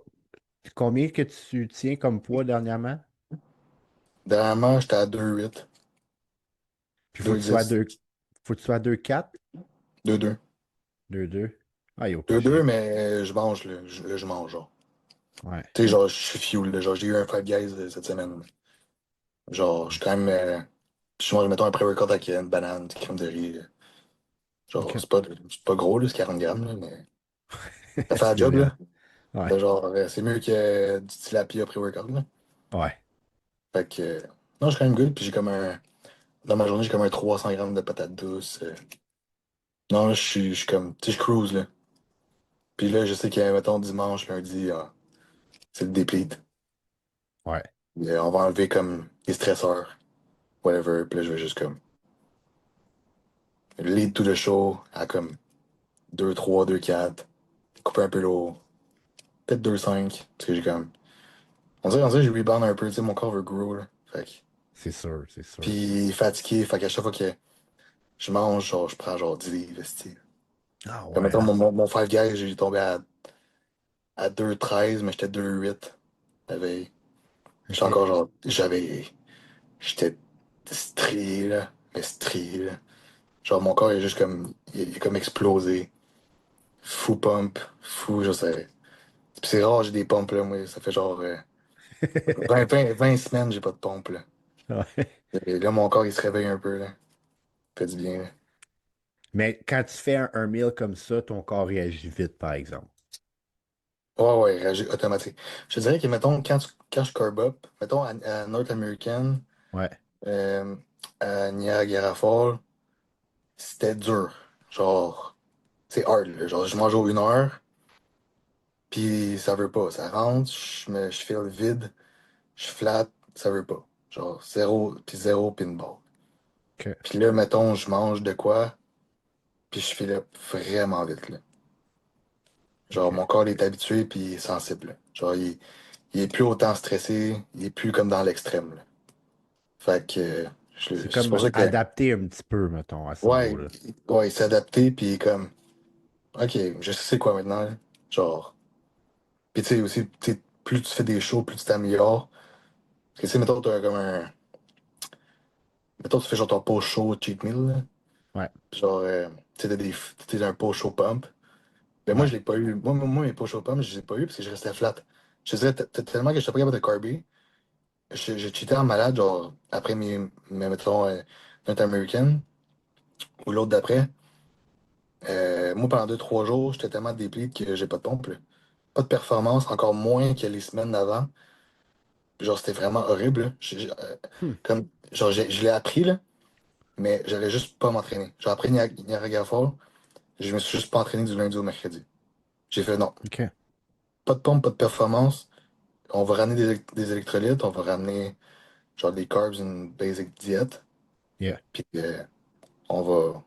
[SPEAKER 1] combien que tu tiens comme poids dernièrement?
[SPEAKER 2] Dernièrement, j'étais à 2,8,
[SPEAKER 1] Puis faut que tu sois à
[SPEAKER 2] 2,10,
[SPEAKER 1] 2. Faut que tu sois à 2,4?
[SPEAKER 2] 2,2.
[SPEAKER 1] 2,2. Ah, yo, pas
[SPEAKER 2] 2,2,
[SPEAKER 1] shit.
[SPEAKER 2] mais je mange, là. Là, je mange, genre.
[SPEAKER 1] Ouais.
[SPEAKER 2] Tu sais, genre, je suis fuel, là. Genre, j'ai eu un Five Guys cette semaine. Genre, je suis quand même. Je mange, mettons, un pré-workout avec une banane, une crème de riz. Genre,
[SPEAKER 1] OK.
[SPEAKER 2] c'est pas gros, là, c'est 40 grammes, là, mais ça fait la
[SPEAKER 1] C'est
[SPEAKER 2] job,
[SPEAKER 1] vrai.
[SPEAKER 2] là.
[SPEAKER 1] Ouais.
[SPEAKER 2] C'est genre, c'est mieux que du tilapia pré-workout, là.
[SPEAKER 1] Ouais.
[SPEAKER 2] Fait que, non, je suis quand même good, puis j'ai comme un, dans ma journée, j'ai comme un 300 grammes de patates douces. Non, là, je suis comme, tu sais, je cruise, là. Puis là, je sais que, mettons, dimanche, lundi, c'est le deplete.
[SPEAKER 1] Ouais.
[SPEAKER 2] On va enlever comme les stresseurs, whatever, puis là, je vais juste comme lead to the show à comme 2-3, 2-4, couper un peu l'eau, peut-être 2-5, parce que j'ai comme, on dirait que je rebound un peu, tu sais, mon corps veut grow, là. Fait que,
[SPEAKER 1] C'est sûr, c'est sûr.
[SPEAKER 2] puis fatigué, fait qu'à chaque fois que je mange, genre, je prends genre 10 livres, esti.
[SPEAKER 1] Ah
[SPEAKER 2] Comme,
[SPEAKER 1] ouais,
[SPEAKER 2] mettons,
[SPEAKER 1] hein?
[SPEAKER 2] mon Five Guys, j'ai tombé à 2-13, mais j'étais 2-8 la veille. J'étais
[SPEAKER 1] OK.
[SPEAKER 2] encore genre, j'étais strié, là, mais strié, là. Genre, mon corps est juste comme, il est comme explosé. Fou pump, fou, je sais. Puis c'est rare, j'ai des pompes, là, moi. Ça fait genre 20 semaines, j'ai pas de pompe, là.
[SPEAKER 1] Ouais.
[SPEAKER 2] Et là, mon corps, il se réveille un peu, là. Fait du bien, là.
[SPEAKER 1] Mais quand tu fais un meal comme ça, ton corps réagit vite, par exemple.
[SPEAKER 2] Ouais, ouais, réagir automatique. Je te dirais que, mettons, quand je carb up, mettons, à North American,
[SPEAKER 1] Ouais.
[SPEAKER 2] euh, à Niagara Falls, c'était dur. Genre, c'est hard, là. Genre, je mange au 1 heure, puis ça veut pas. Ça rentre, je fais le vide, je flatte, ça veut pas. Genre, zéro pinball.
[SPEAKER 1] OK.
[SPEAKER 2] Puis là, mettons, je mange de quoi, puis je file vraiment vite, là. Genre,
[SPEAKER 1] OK.
[SPEAKER 2] mon corps est habitué, puis il est sensible, là. Genre, il est plus autant stressé, il est plus comme dans l'extrême, là. Fait que,
[SPEAKER 1] C'est
[SPEAKER 2] c'est pour
[SPEAKER 1] comme
[SPEAKER 2] ça que,
[SPEAKER 1] adapté un petit peu, mettons, à ce
[SPEAKER 2] ouais,
[SPEAKER 1] niveau-là.
[SPEAKER 2] ouais, il s'est adapté, puis il est comme, OK, je sais c'est quoi maintenant, là. Genre, puis tu sais aussi, tu sais, plus tu fais des shows, plus tu t'améliores. Parce que, tu sais, mettons, t'as comme un, mettons, tu fais genre ton post-show cheat meal, là.
[SPEAKER 1] Ouais.
[SPEAKER 2] Genre, tu sais, t'as un post-show pump. Ben moi, je
[SPEAKER 1] Ouais.
[SPEAKER 2] l'ai pas eu. Moi, mes poches aux pommes, je les ai pas eu parce que je restais flat. Je te dirais, tellement que je n'étais pas capable de carber. J'ai cheaté en malade, genre, après mettons, notre American ou l'autre d'après. Moi, pendant 2-3 jours, j'étais tellement dépli que j'ai pas de pompe, là. Pas de performance, encore moins que les semaines d'avant. Genre, c'était vraiment horrible, là.
[SPEAKER 1] Hmm.
[SPEAKER 2] Comme, genre, je l'ai appris, là, mais j'allais juste pas m'entraîner. J'ai appris Niagara Falls, je me suis juste pas entraîné du lundi au mercredi. J'ai fait non.
[SPEAKER 1] OK.
[SPEAKER 2] Pas de pompe, pas de performance. On va ramener des électrolytes, on va ramener genre des carbs, une basic diète.
[SPEAKER 1] Yeah.
[SPEAKER 2] Puis on va.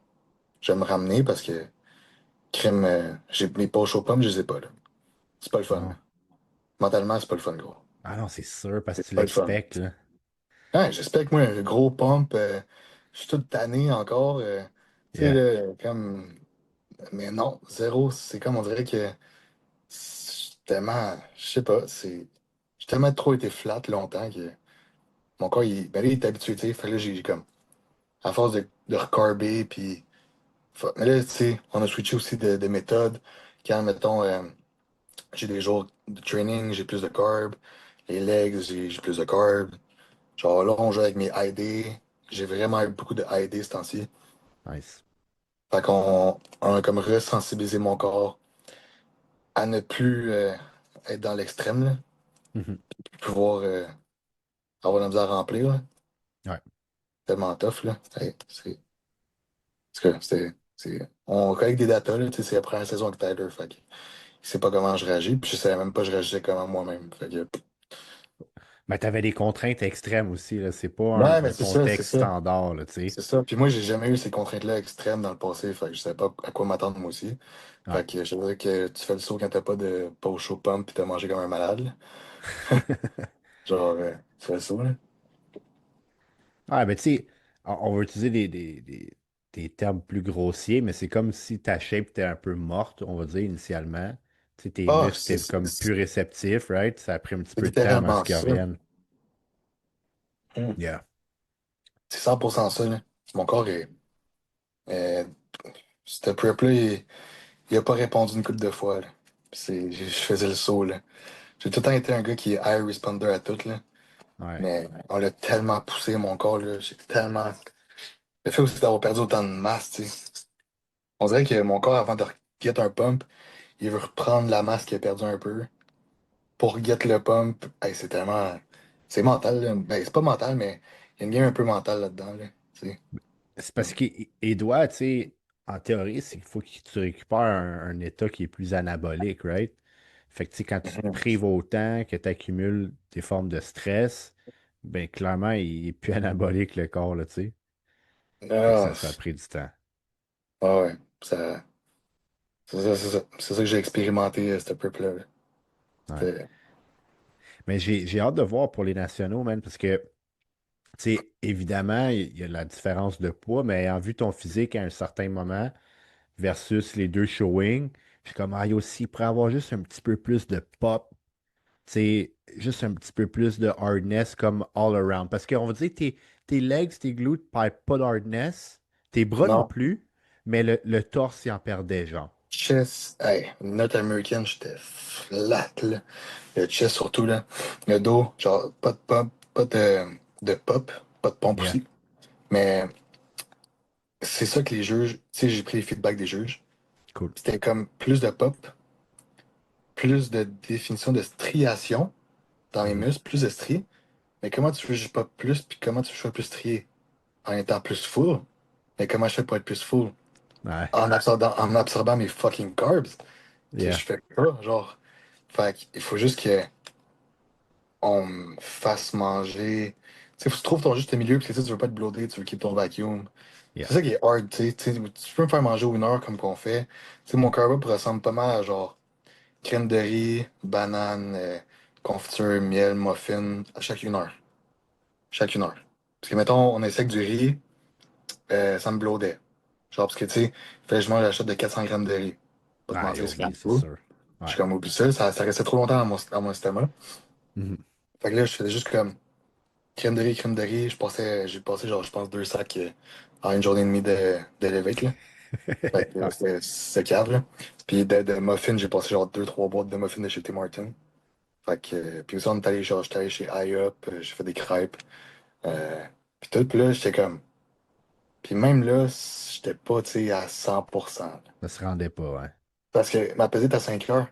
[SPEAKER 2] Je vais me ramener parce que crème, j'ai mes poches aux pommes, je les ai pas là. C'est pas le fun, là.
[SPEAKER 1] Non.
[SPEAKER 2] Mentalement, c'est pas le fun, gros.
[SPEAKER 1] Ah non, c'est sûr, parce que
[SPEAKER 2] C'est
[SPEAKER 1] tu
[SPEAKER 2] pas le fun.
[SPEAKER 1] l'expectes, là.
[SPEAKER 2] Ouais, j'espère que moi, un gros pump, je suis tout tanné encore. Tu sais,
[SPEAKER 1] Yeah.
[SPEAKER 2] là, comme. Mais non, zéro. C'est comme on dirait que tellement. Je sais pas, c'est. J'ai tellement trop été flat longtemps que mon corps, ben là, il est habitué, tu sais. Fait que là, j'ai comme. À force de recarber, puis. Mais là, tu sais, on a switché aussi de méthode. Quand, mettons, j'ai des jours de training, j'ai plus de carbs. Les legs, j'ai plus de carbs. Genre là, on joue avec mes ID. J'ai vraiment eu beaucoup de ID ce temps-ci.
[SPEAKER 1] Nice.
[SPEAKER 2] Fait qu'on a comme resensibilisé mon corps à ne plus être dans l'extrême, là.
[SPEAKER 1] Mhm.
[SPEAKER 2] Pouvoir avoir de la misère à remplir, là.
[SPEAKER 1] Ouais.
[SPEAKER 2] Tellement tough, là. Hey, parce que on collecte des datas, là. Tu sais, c'est la première saison avec Tyler. Fait que il sait pas comment je réagis, puis je savais même pas je réagissais comment moi-même. Fait que,
[SPEAKER 1] Mais t'avais des contraintes extrêmes aussi, là. C'est pas
[SPEAKER 2] ouais, mais
[SPEAKER 1] un
[SPEAKER 2] c'est ça, c'est
[SPEAKER 1] contexte
[SPEAKER 2] ça.
[SPEAKER 1] standard, là, tu sais.
[SPEAKER 2] C'est ça. Puis moi, j'ai jamais eu ces contraintes-là extrêmes dans le passé. Fait que je savais pas à quoi m'attendre moi aussi.
[SPEAKER 1] Ouais.
[SPEAKER 2] Fait que je dirais que tu fais le saut quand t'as pas de poche au pomme puis t'as mangé comme un malade, là. Genre, tu fais le saut, là.
[SPEAKER 1] Ouais, mais tu sais, on va utiliser des termes plus grossiers, mais c'est comme si ta shape était un peu morte, on va dire, initialement. Tu sais, tes
[SPEAKER 2] Ah,
[SPEAKER 1] muscles étaient comme plus réceptifs, right? Ça a pris un petit
[SPEAKER 2] c'est
[SPEAKER 1] peu de temps à ce
[SPEAKER 2] littéralement
[SPEAKER 1] qu'ils
[SPEAKER 2] ça.
[SPEAKER 1] reviennent.
[SPEAKER 2] Hmm.
[SPEAKER 1] Yeah.
[SPEAKER 2] C'est 100% ça, là. Mon corps est- ce prep-là, il a pas répondu une couple de fois, là. Puis je faisais le saut, là. J'ai tout le temps été un gars qui est high responder à tout, là.
[SPEAKER 1] Ouais.
[SPEAKER 2] Mais on l'a tellement poussé, mon corps, là. J'ai tellement. Le fait aussi d'avoir perdu autant de masse, tu sais. On dirait que mon corps, avant de get un pump, il veut reprendre la masse qu'il a perdue un peu pour get le pump. Hey, c'est tellement. C'est mental, là. Ben, c'est pas mental, mais il y a une game un peu mentale là-dedans, là. Tu sais.
[SPEAKER 1] C'est parce qu'il doit, tu sais, en théorie, c'est qu'il faut que tu récupères un état qui est plus anabolique, right? Fait que, tu sais, quand tu te
[SPEAKER 2] Mhm.
[SPEAKER 1] prives autant, que tu accumules des formes de stress, ben clairement, il est plus anabolique le corps, là, tu sais. Fait que
[SPEAKER 2] Ah,
[SPEAKER 1] ça a pris du temps.
[SPEAKER 2] ouais. Ça, c'est ça que j'ai expérimenté, cette peuple-là.
[SPEAKER 1] Ouais.
[SPEAKER 2] C'était-
[SPEAKER 1] Mais j'ai hâte de voir pour les nationaux, man, parce que, tu sais, évidemment, il y a la différence de poids, mais ayant vu ton physique à un certain moment versus les deux showings, je suis comme, ah, il aussi, il pourrait avoir juste un petit peu plus de pop, tu sais, juste un petit peu plus de hardness comme all around. Parce qu'on va dire, tes legs, tes glutes ne perdent pas de hardness, tes bras non
[SPEAKER 2] Non,
[SPEAKER 1] plus, mais le torse, il en perdait, genre.
[SPEAKER 2] chest, hey, North American, j'étais flat, là. Le chest surtout, là. Le dos, genre, pas de pump, pas de pop, pas de pompe
[SPEAKER 1] Yeah,
[SPEAKER 2] aussi. Mais c'est ça que les juges, tu sais, j'ai pris les feedbacks des juges.
[SPEAKER 1] cool.
[SPEAKER 2] C'était comme plus de pop, plus de définition de striation dans les
[SPEAKER 1] Mhm.
[SPEAKER 2] muscles, plus de stries. Mais comment tu veux que je pop plus, puis comment tu veux que je sois plus strié? En étant plus full? Mais comment je fais pour être plus full?
[SPEAKER 1] Ouais,
[SPEAKER 2] En absorbant mes fucking carbs, que
[SPEAKER 1] yeah,
[SPEAKER 2] je fais pas, genre. Fait qu'il faut juste qu'on me fasse manger. Tu sais, faut que tu trouves ton juste milieu, parce que tu sais, tu veux pas te bloater, tu veux keep ton vacuum.
[SPEAKER 1] yeah.
[SPEAKER 2] C'est ça qui est hard, tu sais. Tu peux me faire manger au 1 heure comme qu'on fait. Tu sais, mon carb up ressemble pas mal à genre crème de riz, banane, confiture, miel, muffin, à chaque 1 heure. Chaque 1 heure. Parce que, mettons, on essaie que du riz, ça me bloatait. Genre, parce que, tu sais, fallait que je mange la shot de 400 grammes de riz. Pas te
[SPEAKER 1] Ouais,
[SPEAKER 2] mentir, c'est
[SPEAKER 1] oui, c'est
[SPEAKER 2] beaucoup.
[SPEAKER 1] sûr.
[SPEAKER 2] Je suis
[SPEAKER 1] Ouais.
[SPEAKER 2] comme, oublie ça, ça restait trop longtemps dans mon estomac.
[SPEAKER 1] Mhm.
[SPEAKER 2] Fait que là, je faisais juste comme crème de riz, crème de riz. J'ai passé, genre, je pense, 2 sacs en une journée et demie de l'évêque, là. Fait que
[SPEAKER 1] Ouais.
[SPEAKER 2] c'était cave, là. Puis de muffins, j'ai passé, genre, 2, 3 boîtes de muffins de chez Tim Martin. Fait que, puis aussi, on est allé, genre, j'étais allé chez IHOP, j'ai fait des crêpes. Euh, puis tout, puis là, j'étais comme. Puis même là, j'étais pas, tu sais, à 100%, là.
[SPEAKER 1] Ça se rendait pas, ouais.
[SPEAKER 2] Parce que ma pesée est à 5 heures.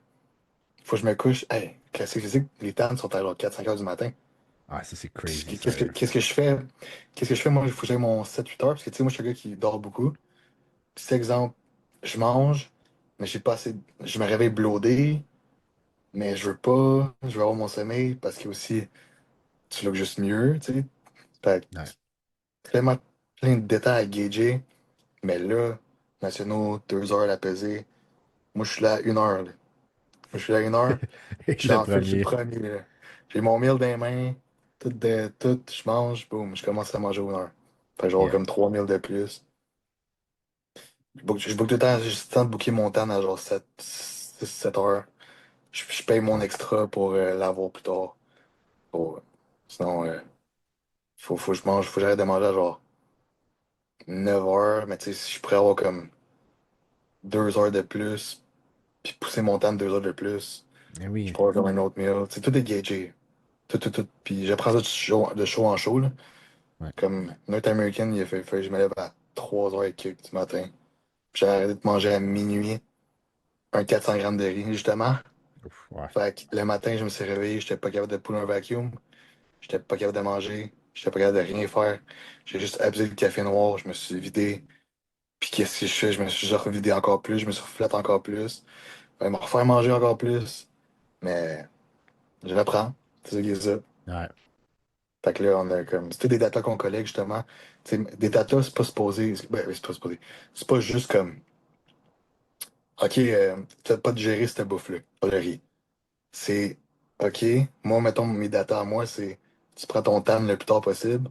[SPEAKER 2] Faut que je me couche. Hey, classique physique, les temps sont à genre 4-5 heures du matin.
[SPEAKER 1] Ah, ça, c'est crazy,
[SPEAKER 2] Qu'est-ce que,
[SPEAKER 1] sérieux.
[SPEAKER 2] qu'est-ce que je fais? Qu'est-ce que je fais? Moi, il faut que j'aille mon 7-8 heures. Parce que, tu sais, moi, je suis un gars qui dort beaucoup. Petit exemple, je mange, mais j'ai pas assez. Je me réveille bloaté, mais je veux pas. Je veux avoir mon sommeil parce que aussi, tu looks juste mieux, tu sais. Fait que
[SPEAKER 1] Ouais.
[SPEAKER 2] tellement plein de détails à gager. Mais là, nationaux, 2 heures à la pesée. Moi, je suis là à 1 heure, là. Moi, je suis là à 1 heure. Je suis
[SPEAKER 1] Le
[SPEAKER 2] en feu, je suis le
[SPEAKER 1] premier.
[SPEAKER 2] premier, là. J'ai mon meal dans les mains. Tout, je mange, boum, je commence à manger 1 heure. Fait que genre
[SPEAKER 1] Yeah.
[SPEAKER 2] comme 3 meals de plus. Je book tout le temps, j'ai juste le temps de booker mon temps à genre 7 heures. Je paye mon
[SPEAKER 1] Ouais.
[SPEAKER 2] extra pour l'avoir plus tard. Sinon, faut que je mange, faut que j'arrête de manger à genre 9 heures. Mais tu sais, si je pourrais avoir comme 2 heures de plus, puis pousser mon temps de 2 heures de plus,
[SPEAKER 1] Eh
[SPEAKER 2] je
[SPEAKER 1] oui.
[SPEAKER 2] pourrais avoir comme un autre meal. Tu sais, tout est gagé. Tout, tout, tout. Puis j'apprends ça de show en show, là.
[SPEAKER 1] Ouais.
[SPEAKER 2] Comme North American, il a fait que je me lève à 3 heures et quelques du matin. Puis j'ai arrêté de manger à minuit un 400 grammes de riz, justement.
[SPEAKER 1] Ouf, ouais.
[SPEAKER 2] Fait que le matin, je me suis réveillé, j'étais pas capable de pouler un vacuum, j'étais pas capable de manger, j'étais pas capable de rien faire. J'ai juste abusé du café noir, je me suis vidé. Puis qu'est-ce que je fais? Je me suis genre revidé encore plus, je me suis refait encore plus. Je vais me refaire manger encore plus. Mais je reprends. C'est ça qui est ça.
[SPEAKER 1] Ouais.
[SPEAKER 2] Fait que là, on a comme. C'était des datas qu'on collecte, justement. Tu sais, des datas, c'est pas supposé. Ben, c'est pas supposé. C'est pas juste comme. OK, t'as pas digéré cette bouffe-là, pas le riz. C'est. OK, moi, mettons, mes datas à moi, c'est. Tu prends ton temps le plus tard possible,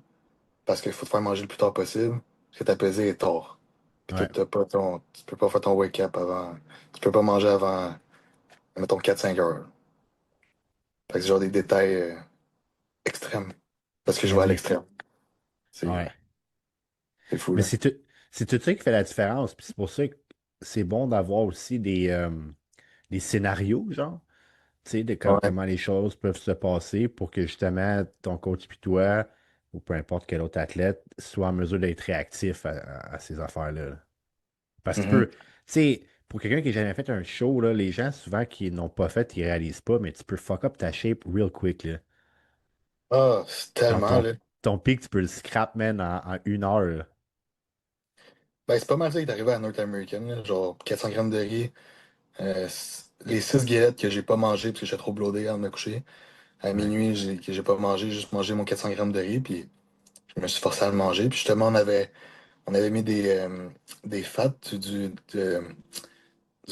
[SPEAKER 2] parce qu'il faut te faire manger le plus tard possible, parce que ta pesée est tard. Puis
[SPEAKER 1] Ouais.
[SPEAKER 2] tu peux pas faire ton wake-up avant. Tu peux pas manger avant, mettons, 4-5 heures. Fait que c'est genre des détails extrêmes. Parce que je
[SPEAKER 1] Eh
[SPEAKER 2] vais à
[SPEAKER 1] oui.
[SPEAKER 2] l'extrême. C'est
[SPEAKER 1] Ouais.
[SPEAKER 2] c'est fou,
[SPEAKER 1] Mais
[SPEAKER 2] là.
[SPEAKER 1] c'est tout ça qui fait la différence. Puis c'est pour ça que c'est bon d'avoir aussi des scénarios, genre. Tu sais, de
[SPEAKER 2] Ouais.
[SPEAKER 1] comment les choses peuvent se passer pour que justement ton coach puis toi, ou peu importe quel autre athlète, soit en mesure d'être réactif à ces affaires-là. Parce que tu peux,
[SPEAKER 2] Mhm.
[SPEAKER 1] tu sais, pour quelqu'un qui n'a jamais fait un show, là, les gens souvent qui n'ont pas fait, ils réalisent pas, mais tu peux fuck up ta shape real quick, là.
[SPEAKER 2] Ah, c'est
[SPEAKER 1] Genre
[SPEAKER 2] tellement, là.
[SPEAKER 1] ton pic, tu peux le scrap, man, en 1 heure, là.
[SPEAKER 2] Ben, c'est pas mal ça qui est arrivé à North American, là. Genre 400 grammes de riz, les 6 galettes que j'ai pas mangées parce que j'étais trop bloaté avant de me coucher. À
[SPEAKER 1] Ouais,
[SPEAKER 2] minuit, que j'ai pas mangé, juste mangé mon 400 grammes de riz, puis je me suis forcé à le manger. Puis justement, on avait mis des fats du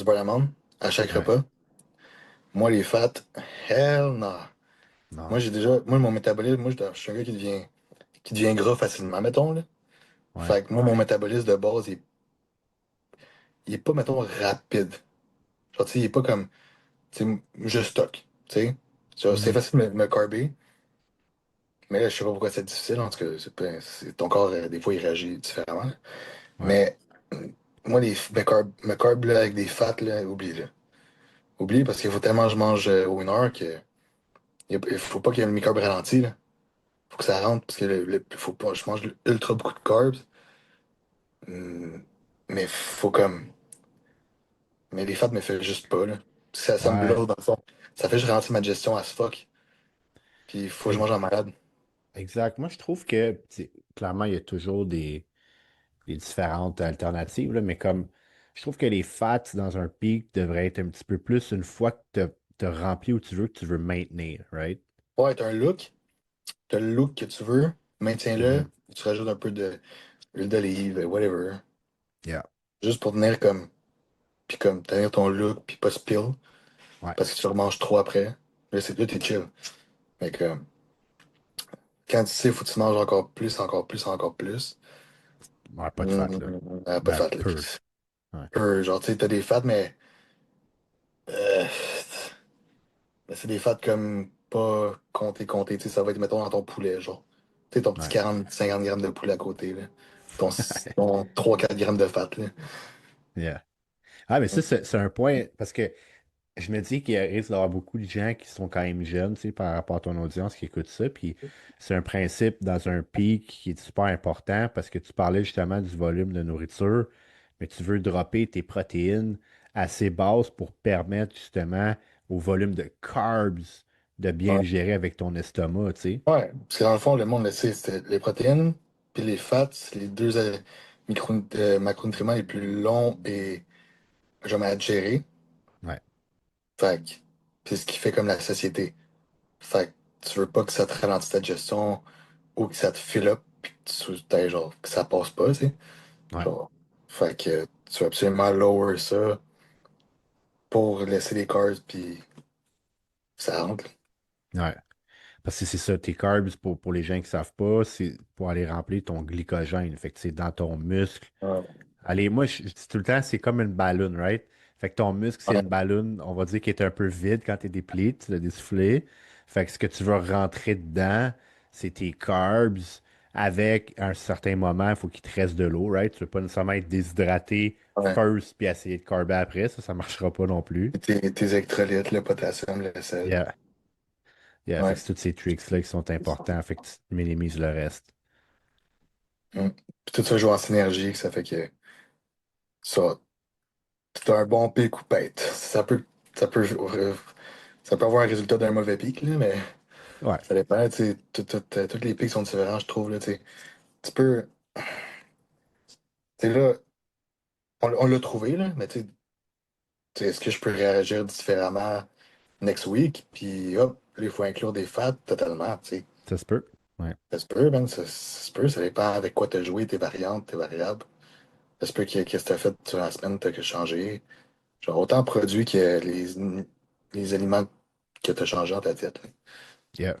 [SPEAKER 2] beurre d'amande à chaque
[SPEAKER 1] ouais,
[SPEAKER 2] repas. Moi, les fats, hell no.
[SPEAKER 1] non,
[SPEAKER 2] Moi, mon métabolisme, je suis un gars qui devient gras facilement, mettons, là.
[SPEAKER 1] ouais,
[SPEAKER 2] Fait que moi, mon métabolisme de base, il est pas, mettons, rapide. Genre, tu sais, il est pas comme, tu sais, je stocke, tu sais. Genre, c'est
[SPEAKER 1] mhm,
[SPEAKER 2] facile de me carber, mais là, je sais pas pourquoi c'est difficile, en tout cas, ton corps, des fois, il réagit différemment, là.
[SPEAKER 1] ouais,
[SPEAKER 2] Mais, moi, me carb, là, avec des fats, là, oublie, là. Oublie, parce qu'il faut tellement que je mange au 1 heure que il faut pas qu'il y ait le mi-carb ralenti, là. Faut que ça rentre, parce que faut pas, je mange ultra beaucoup de carbs. Hum, mais faut comme. Mais les fats me fait juste pas, là. Ça me
[SPEAKER 1] ouais.
[SPEAKER 2] blow dans le fond. Ça fait juste ralentir ma digestion à ce fuck. Puis il faut que je mange en malade.
[SPEAKER 1] Exact. Moi, je trouve que, clairement, il y a toujours des différentes alternatives, là, mais comme, je trouve que les fats dans un pic devraient être un petit peu plus une fois que tu as rempli où tu veux maintenir, right?
[SPEAKER 2] Ouais, t'as un look. T'as le look que tu veux. Maintiens-le.
[SPEAKER 1] Mhm.
[SPEAKER 2] Tu rajoutes un peu d'huile d'olive, whatever.
[SPEAKER 1] Yeah.
[SPEAKER 2] Juste pour tenir comme. Puis comme tenir ton look, puis pas spill.
[SPEAKER 1] Ouais.
[SPEAKER 2] Parce que tu remanges trop après. Là, t'es chill. Mais comme. Quand tu sais, faut que tu manges encore plus, encore plus, encore plus.
[SPEAKER 1] Ouais, pas de fat, là.
[SPEAKER 2] Pas de
[SPEAKER 1] Ben,
[SPEAKER 2] fat, là.
[SPEAKER 1] peu. Ouais.
[SPEAKER 2] Genre, tu sais, t'as des fats, mais. euh, Mais c'est des fats comme pas compter. Tu sais, ça va être, mettons, dans ton poulet, genre. Tu sais, ton petit
[SPEAKER 1] Ouais.
[SPEAKER 2] 40-50 grammes de poulet à côté, là. Ton 3-4 grammes de fat, là.
[SPEAKER 1] Yeah. Ah, mais ça, c'est un point, parce que je me dis qu'il risque d'avoir beaucoup de gens qui sont quand même jeunes, tu sais, par rapport à ton audience qui écoute ça. Puis c'est un principe dans un pic qui est super important parce que tu parlais justement du volume de nourriture, mais tu veux dropper tes protéines assez basses pour permettre justement au volume de carbs de bien
[SPEAKER 2] Ouais.
[SPEAKER 1] le gérer avec ton estomac, tu sais.
[SPEAKER 2] Ouais. Parce que dans le fond, le monde le sait, c'est les protéines, puis les fats, c'est les deux macronutriments les plus longs et jamais à gérer.
[SPEAKER 1] Ouais,
[SPEAKER 2] Fait que, c'est ce qui fait comme la société. Fait que tu veux pas que ça te ralentisse ta digestion ou que ça te fill up, puis que genre, que ça passe pas, tu sais.
[SPEAKER 1] ouais,
[SPEAKER 2] Genre, fait que tu veux absolument lower ça pour laisser les carbs, puis ça rentre.
[SPEAKER 1] ouais. Parce que c'est ça, tes carbs, pour les gens qui ne savent pas, c'est pour aller remplir ton glycogène. Fait que c'est dans ton muscle.
[SPEAKER 2] Ouais.
[SPEAKER 1] Allez, moi, je dis tout le temps, c'est comme une ballonne, right? Fait que ton muscle, c'est une
[SPEAKER 2] Ouais.
[SPEAKER 1] ballonne, on va dire, qui est un peu vide quand tu es déplié, tu l'as dessoufflé. Fait que ce que tu veux rentrer dedans, c'est tes carbs. Avec un certain moment, il faut qu'il te reste de l'eau, right? Tu ne veux pas nécessairement être déshydraté
[SPEAKER 2] Ouais.
[SPEAKER 1] first puis essayer de carber après. Ça ne marchera pas non plus.
[SPEAKER 2] Puis tes électrolytes, le potassium, le sel.
[SPEAKER 1] Yeah. Yeah. Fait
[SPEAKER 2] Ouais.
[SPEAKER 1] que c'est tous ces tricks-là qui sont importants. Fait que tu minimises le reste.
[SPEAKER 2] Mm. Puis tout ça joue en synergie, que ça fait que ça, c'est un bon pic ou pète. Ça peut, ça peut avoir un résultat d'un mauvais pic, là, mais
[SPEAKER 1] Ouais,
[SPEAKER 2] ça dépend, tu sais, toutes les pics sont différents, je trouve, là, tu sais. Tu peux, tu sais, là, on l'a trouvé, là, mais tu sais, est-ce que je peux réagir différemment next week? Puis hop, là, il faut inclure des fats totalement, tu sais.
[SPEAKER 1] ça se peut. Ouais.
[SPEAKER 2] Ça se peut, man, ça se peut, ça dépend avec quoi tu as joué, tes variantes, tes variables. Ça se peut qu'est-ce que tu as fait durant la semaine, t'as que changé. Genre, autant produit que les aliments que tu as changé dans ta diète, là.
[SPEAKER 1] Yeah.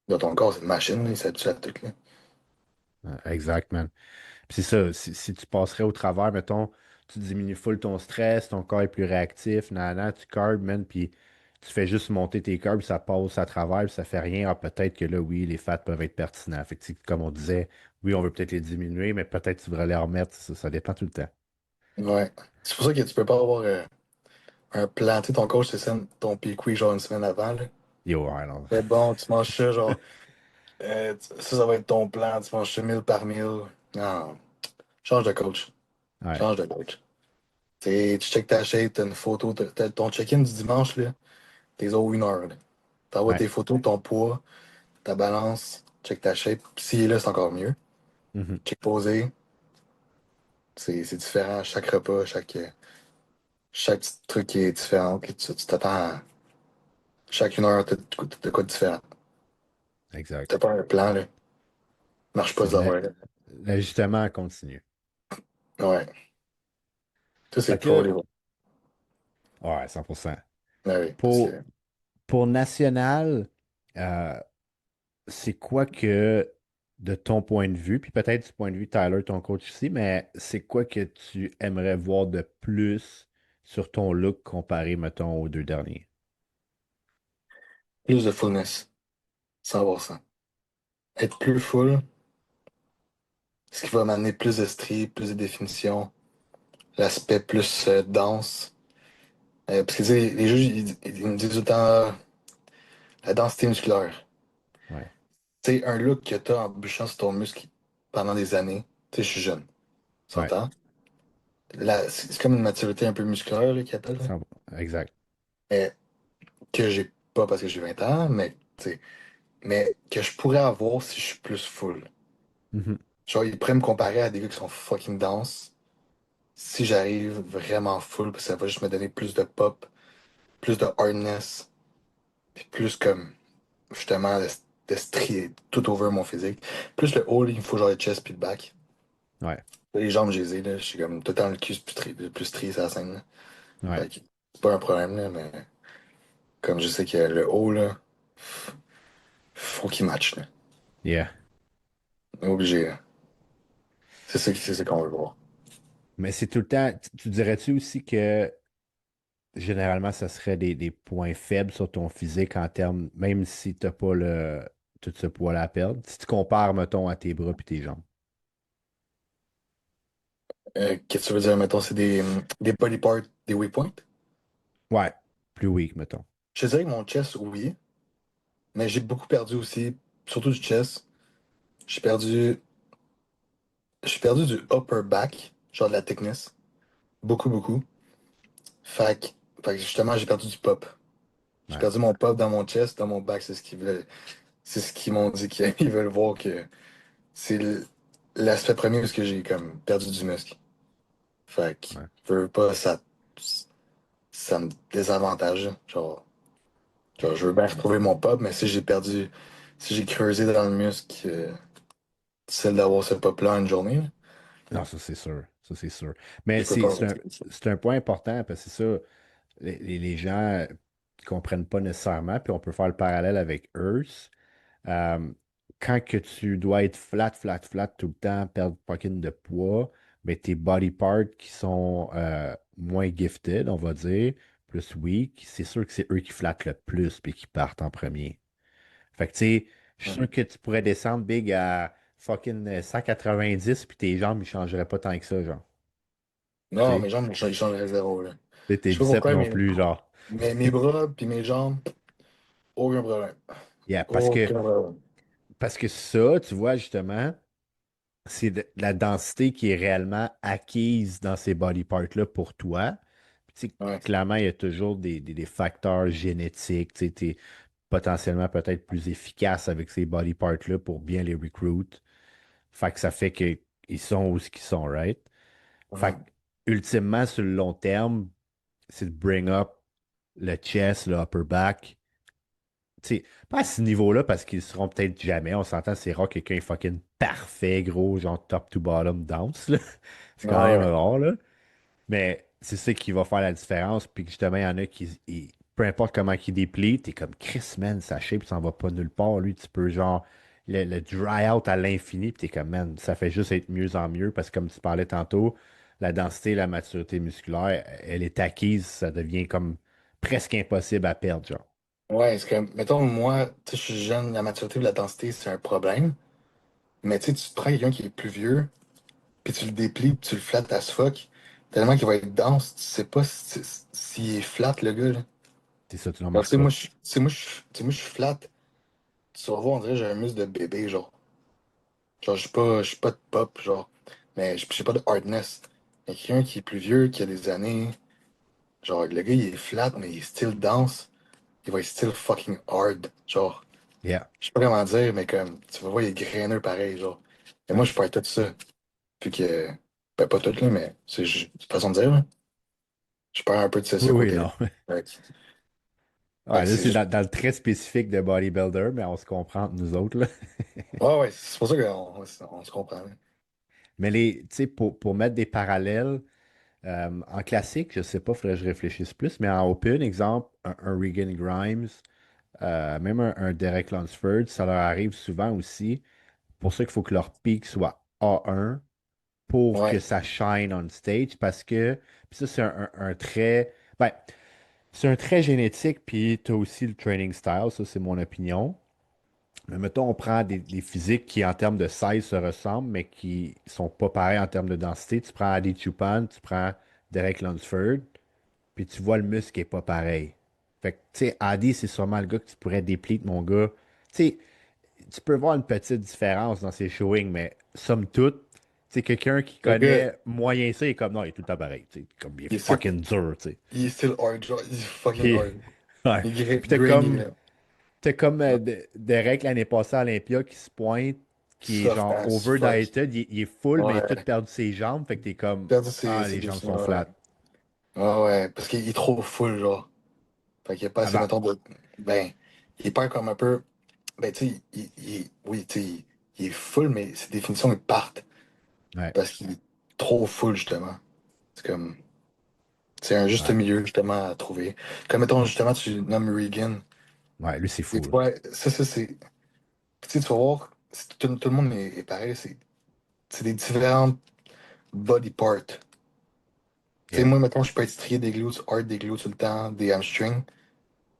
[SPEAKER 2] Dans ton corps, c'est une machine, là, il s'habitue à tout, là.
[SPEAKER 1] Exact, man. Puis c'est ça, si tu passerais au travers, mettons, tu diminues full ton stress, ton corps est plus réactif, nanana, tu carbs, man, puis tu fais juste monter tes carbs, ça passe à travers, puis ça fait rien. Ah, peut-être que là, oui, les fats peuvent être pertinents. Fait que, comme on disait, oui, on veut peut-être les diminuer, mais peut-être tu devrais les remettre. Ça dépend tout le temps.
[SPEAKER 2] Ouais. C'est pour ça que tu peux pas avoir un plan. Tu sais, ton coach te sème ton PQ genre une semaine avant, là.
[SPEAKER 1] Yo, ouais, non.
[SPEAKER 2] C'est bon, tu manges ça, genre, ça va être ton plan, tu manges ça mille par mille. Non, change de coach.
[SPEAKER 1] Ouais,
[SPEAKER 2] Change de coach. Tu check ta shape, t'as une photo, ton check-in du dimanche, là, t'es au 1 heure. Là. T'envoies
[SPEAKER 1] Ouais.
[SPEAKER 2] tes photos, ton poids, ta balance, check ta shape. S'il est là, c'est encore mieux.
[SPEAKER 1] Mhm.
[SPEAKER 2] Check posé, c'est différent. Chaque repas, chaque petit truc qui est différent. Puis tu t'attends à chaque 1 heure, t'as quoi de différent.
[SPEAKER 1] Exact.
[SPEAKER 2] T'as pas un plan, là. Marche pas
[SPEAKER 1] C'est
[SPEAKER 2] ça, ouais.
[SPEAKER 1] l'ajustement continu.
[SPEAKER 2] Ouais. Ça, c'est
[SPEAKER 1] Fait
[SPEAKER 2] pro,
[SPEAKER 1] que
[SPEAKER 2] les
[SPEAKER 1] là,
[SPEAKER 2] gars.
[SPEAKER 1] ouais, 100%.
[SPEAKER 2] Ouais, oui, parce
[SPEAKER 1] Pour,
[SPEAKER 2] que
[SPEAKER 1] pour national, euh, c'est quoi que, de ton point de vue, puis peut-être du point de vue de Tyler, ton coach ici, mais c'est quoi que tu aimerais voir de plus sur ton look comparé, mettons, aux deux derniers?
[SPEAKER 2] plus de fullness, 100%. Être plus full, ce qui va m'amener plus de stries, plus de définition, l'aspect plus dense. Parce que tu sais, les juges, ils me disent tout le temps la densité musculaire.
[SPEAKER 1] Ouais,
[SPEAKER 2] Tu sais, un look que tu as en bûchant sur ton muscle pendant des années. Tu sais, je suis jeune, tu
[SPEAKER 1] ouais,
[SPEAKER 2] s'entend? C'est comme une maturité un peu musculaire là, qu'ils appellent, là.
[SPEAKER 1] 100 exact.
[SPEAKER 2] Mais que j'ai pas parce que j'ai 20 ans, mais, tu sais, mais que je pourrais avoir si je suis plus full.
[SPEAKER 1] Mhm.
[SPEAKER 2] Genre, ils pourraient me comparer à des gars qui sont fucking denses. Si j'arrive vraiment full, parce que ça va juste me donner plus de pop, plus de hardness, puis plus comme, justement, de strier tout over mon physique. Plus le haut, là, il me faut genre le chest puis le back.
[SPEAKER 1] Ouais,
[SPEAKER 2] Les jambes, je les ai, là. Je suis comme tout le temps le cul plus strié sur la scène, là.
[SPEAKER 1] ouais,
[SPEAKER 2] Fait que c'est pas un problème, là, mais comme je sais que le haut, là, faut qu'il matche, là.
[SPEAKER 1] yeah.
[SPEAKER 2] Obligé, là. C'est ça qu'on veut voir.
[SPEAKER 1] Mais c'est tout le temps, tu dirais-tu aussi que généralement, ça serait des points faibles sur ton physique en termes, même si tu n'as pas tout ce poids-là à perdre. Si tu compares, mettons, à tes bras et tes jambes.
[SPEAKER 2] Qu'est-ce que tu veux dire, mettons, c'est des body parts, des weak points?
[SPEAKER 1] Ouais, plus weak, mettons.
[SPEAKER 2] Je te dirais que mon chest, oui, mais j'ai beaucoup perdu aussi, surtout du chest. J'ai perdu, j'ai perdu du upper back, genre de la thickness. Beaucoup, beaucoup. Fait que justement, j'ai perdu du pop. J'ai
[SPEAKER 1] Ouais,
[SPEAKER 2] perdu mon pop dans mon chest, dans mon back, c'est ce qu'ils veulent. C'est ce qu'ils m'ont dit qu'ils veulent voir que c'est l'aspect premier où ce que j'ai comme perdu du muscle. Fait que,
[SPEAKER 1] ouais.
[SPEAKER 2] veux pas, ça me désavantage. Genre, je veux bien retrouver mon pop, mais si j'ai creusé dans le muscle, celle d'avoir ce pop-là en une journée, là,
[SPEAKER 1] Non, ça c'est sûr. Ça c'est sûr. Mais
[SPEAKER 2] je peux pas.
[SPEAKER 1] c'est un point important parce que c'est ça, les gens ne comprennent pas nécessairement, puis on peut faire le parallèle avec Earth. Euh, quand que tu dois être flat, flat, flat tout le temps, perdre fucking de poids, mais tes body parts qui sont moins gifted, on va dire, plus weak, c'est sûr que c'est eux qui flattent le plus puis qui partent en premier. Fait que tu sais, je suis
[SPEAKER 2] Ouais.
[SPEAKER 1] sûr que tu pourrais descendre big à fucking 190 puis tes jambes, ils changeraient pas tant que ça, genre. Tu
[SPEAKER 2] Non,
[SPEAKER 1] sais,
[SPEAKER 2] mes jambes, ils changent zéro, là.
[SPEAKER 1] Tu sais, tes
[SPEAKER 2] Je sais pas
[SPEAKER 1] biceps
[SPEAKER 2] pourquoi,
[SPEAKER 1] non plus, genre.
[SPEAKER 2] mes bras puis mes jambes, aucun problème.
[SPEAKER 1] Yeah,
[SPEAKER 2] Aucun problème.
[SPEAKER 1] parce que ça, tu vois, justement, c'est la densité qui est réellement acquise dans ces body parts-là pour toi. Puis, tu sais,
[SPEAKER 2] Ouais.
[SPEAKER 1] clairement, il y a toujours des facteurs génétiques. Tu es potentiellement peut-être plus efficace avec ces body parts-là pour bien les recruit. Fait que ça fait qu'ils sont où ce qu'ils sont, right? Fait
[SPEAKER 2] Mhm.
[SPEAKER 1] que, ultimement, sur le long terme, c'est de bring up le chest, le upper back. Tu sais, pas à ce niveau-là parce qu'ils seront peut-être jamais. On s'entend, c'est rare que quelqu'un est fucking parfait, gros, genre top to bottom dance, là. C'est quand
[SPEAKER 2] Ah
[SPEAKER 1] même
[SPEAKER 2] ouais.
[SPEAKER 1] rare, là. Mais c'est ça qui va faire la différence. Puis que justement, il y en a peu importe comment ils déplient, t'es comme Chris, man, sa shape s'en va pas nulle part. Lui, tu peux genre le dry out à l'infini. Puis t'es comme, man, ça fait juste être mieux en mieux parce que comme tu parlais tantôt, la densité, la maturité musculaire, elle est acquise. Ça devient comme presque impossible à perdre, genre.
[SPEAKER 2] Ouais, c'est comme, mettons, moi, tu sais, je suis jeune, la maturité ou la densité, c'est un problème. Mais tu sais, tu te prends quelqu'un qui est plus vieux, puis tu le déplies, puis tu le flattes as fuck, tellement qu'il va être dense, tu sais pas s'il est flat, le gars, là.
[SPEAKER 1] C'est ça, tu n'en
[SPEAKER 2] Alors, tu
[SPEAKER 1] marques
[SPEAKER 2] sais,
[SPEAKER 1] pas.
[SPEAKER 2] moi, je suis flat. Tu vas voir, on dirait que j'ai un muscle de bébé, genre. Genre, je suis pas de pop, genre. Mais j'ai pas de hardness. Mais quelqu'un qui est plus vieux, qui a des années, genre, le gars, il est flat, mais il est still dense. Il va être still fucking hard. Genre,
[SPEAKER 1] Yeah.
[SPEAKER 2] je sais pas comment dire, mais comme, tu vas voir, il est graineux pareil, genre. Et moi,
[SPEAKER 1] Ouais.
[SPEAKER 2] je perds tout ça. Puis que, ben, pas tout, là, mais c'est juste une façon de dire, là. Je perds un peu de
[SPEAKER 1] Oui,
[SPEAKER 2] ce
[SPEAKER 1] oui,
[SPEAKER 2] côté-là.
[SPEAKER 1] non.
[SPEAKER 2] Fait que, fait
[SPEAKER 1] Ouais,
[SPEAKER 2] que
[SPEAKER 1] là,
[SPEAKER 2] c'est
[SPEAKER 1] c'est
[SPEAKER 2] juste.
[SPEAKER 1] dans le très spécifique de bodybuilder, mais on se comprend entre nous autres, là.
[SPEAKER 2] Ouais, ouais, c'est pour ça qu'on se comprend, là.
[SPEAKER 1] Mais tu sais, pour mettre des parallèles, en classique, je sais pas, faudrait que je réfléchisse plus, mais en open, exemple, un Regan Grimes, même un Derek Lunsford, ça leur arrive souvent aussi. Pour ça qu'il faut que leur pic soit A1 pour que
[SPEAKER 2] Ouais.
[SPEAKER 1] ça shine on stage, parce que puis ça, c'est un trait. Ben, c'est un trait génétique, puis tu as aussi le training style, ça, c'est mon opinion. Mais mettons, on prend des physiques qui, en termes de size, se ressemblent, mais qui sont pas pareils en termes de densité. Tu prends Adi Chupan, tu prends Derek Lunsford, puis tu vois le muscle qui est pas pareil. Fait que, tu sais, Adi, c'est sûrement le gars que tu pourrais déplier, mon gars. Tu sais, tu peux voir une petite différence dans ses showings, mais somme toute, tu sais, quelqu'un qui
[SPEAKER 2] Le gars,
[SPEAKER 1] connaît moyen ça, il est comme, non, il est tout le temps pareil. Tu sais, comme, il est
[SPEAKER 2] il est still,
[SPEAKER 1] fucking dur, tu sais.
[SPEAKER 2] il est still hard, genre, il est fucking
[SPEAKER 1] Puis,
[SPEAKER 2] hard.
[SPEAKER 1] ouais.
[SPEAKER 2] Il est
[SPEAKER 1] Puis
[SPEAKER 2] grainy, là.
[SPEAKER 1] t'as comme Derek l'année passée à Olympia qui se pointe, qui est
[SPEAKER 2] Soft
[SPEAKER 1] genre
[SPEAKER 2] as fuck.
[SPEAKER 1] over-dieted, il est full, mais il a tout
[SPEAKER 2] Ouais.
[SPEAKER 1] perdu ses jambes. Fait que t'es comme,
[SPEAKER 2] Perdu
[SPEAKER 1] ah,
[SPEAKER 2] ses
[SPEAKER 1] les jambes
[SPEAKER 2] définitions,
[SPEAKER 1] sont
[SPEAKER 2] ouais.
[SPEAKER 1] flat.
[SPEAKER 2] Ouais, ouais, parce qu'il est trop full, genre. Fait qu'il n'y a pas
[SPEAKER 1] Ah
[SPEAKER 2] assez,
[SPEAKER 1] ben,
[SPEAKER 2] mettons, de. Ben, il perd comme un peu. Ben, tu sais, oui, tu sais, il est full, mais ses définitions, ils partent.
[SPEAKER 1] ouais,
[SPEAKER 2] Parce qu'il est trop full, justement. C'est comme. C'est un juste
[SPEAKER 1] ouais,
[SPEAKER 2] milieu, justement, à trouver. Comme, mettons, justement, tu nommes Regan.
[SPEAKER 1] ouais, lui, c'est
[SPEAKER 2] Et
[SPEAKER 1] fou,
[SPEAKER 2] tu
[SPEAKER 1] là.
[SPEAKER 2] vois, ça, c'est. Tu sais, tu vas voir, tout le monde est pareil. C'est des différentes body parts. Tu sais,
[SPEAKER 1] Yeah,
[SPEAKER 2] moi, mettons, je peux être strié des glutes, hard des glutes tout le temps, des hamstrings.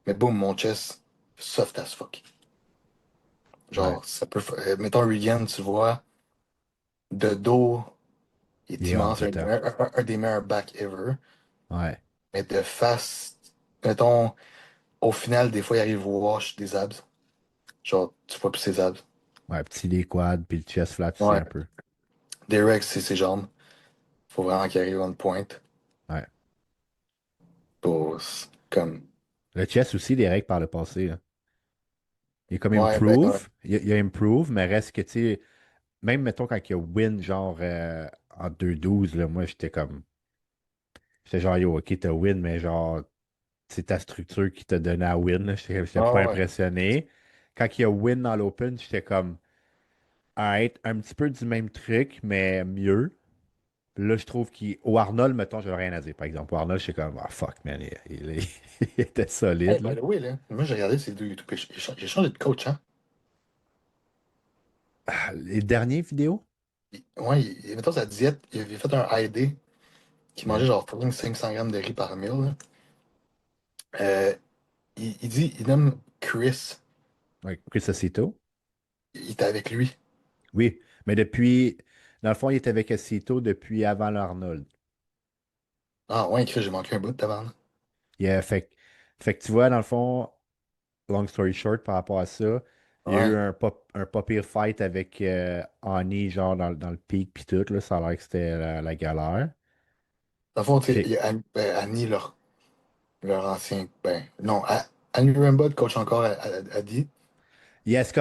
[SPEAKER 2] Mais boum, mon chest, soft as fuck.
[SPEAKER 1] ouais.
[SPEAKER 2] Genre, ça peut. Mettons, Regan, tu vois, de dos, il est
[SPEAKER 1] Il est hard,
[SPEAKER 2] immense,
[SPEAKER 1] tout le temps.
[SPEAKER 2] un des meilleurs backs ever.
[SPEAKER 1] Ouais,
[SPEAKER 2] Mais de face, mettons, au final, des fois, il arrive au wash des abs. Genre, tu vois plus ses abs.
[SPEAKER 1] ouais, petit les quads, puis le chest flat aussi
[SPEAKER 2] Ouais.
[SPEAKER 1] un peu.
[SPEAKER 2] Derek, c'est ses jambes. Faut vraiment qu'il arrive on point.
[SPEAKER 1] Ouais.
[SPEAKER 2] Comme.
[SPEAKER 1] Le chest aussi, les règles par le passé, là. Il est comme
[SPEAKER 2] Ouais, ben, ouais.
[SPEAKER 1] improve, il a improve, mais reste que, tu sais, même, mettons, quand il y a win, genre, en 2-12, là, moi, j'étais genre, yo, ok, t'as win, mais genre, c'est ta structure qui t'a donné à win, là. J'étais
[SPEAKER 2] Ouais,
[SPEAKER 1] pas
[SPEAKER 2] ouais.
[SPEAKER 1] impressionné. Quand il y a win dans l'open, j'étais comme, alright, un petit peu du même truc, mais mieux. Là, je trouve qu'au Arnold, mettons, j'ai rien à dire, par exemple. Au Arnold, j'étais comme, ah, fuck, man, il était
[SPEAKER 2] Hey,
[SPEAKER 1] solide,
[SPEAKER 2] by
[SPEAKER 1] là.
[SPEAKER 2] the way, là, moi, j'ai regardé ces deux YouTube. J'ai changé de coach, hein.
[SPEAKER 1] Ah, les dernières vidéos?
[SPEAKER 2] Ouais, mettons sa diète, il avait fait un ID qui mangeait
[SPEAKER 1] Ouais.
[SPEAKER 2] genre fucking 500 grammes de riz par mille, là. Euh, il dit, il nomme Chris.
[SPEAKER 1] Ouais, Chris Aceto.
[SPEAKER 2] Il était avec lui.
[SPEAKER 1] Oui, mais depuis, dans le fond, il était avec Aceto depuis avant l'Arnold.
[SPEAKER 2] Ah ouais, Chris, j'ai manqué un bout de tabarnak.
[SPEAKER 1] Yeah, fait que tu vois, dans le fond, long story short, par rapport à ça, il y a eu
[SPEAKER 2] Ouais.
[SPEAKER 1] un pas pire fight avec Annie, genre dans le pic, puis tout, là, ça a l'air que c'était la galère.
[SPEAKER 2] Dans le fond, tu sais, il
[SPEAKER 1] Puis,
[SPEAKER 2] y a Annie, leur ancien. Ben, non, Annie Rambod coach encore à dit.
[SPEAKER 1] yeah, c'est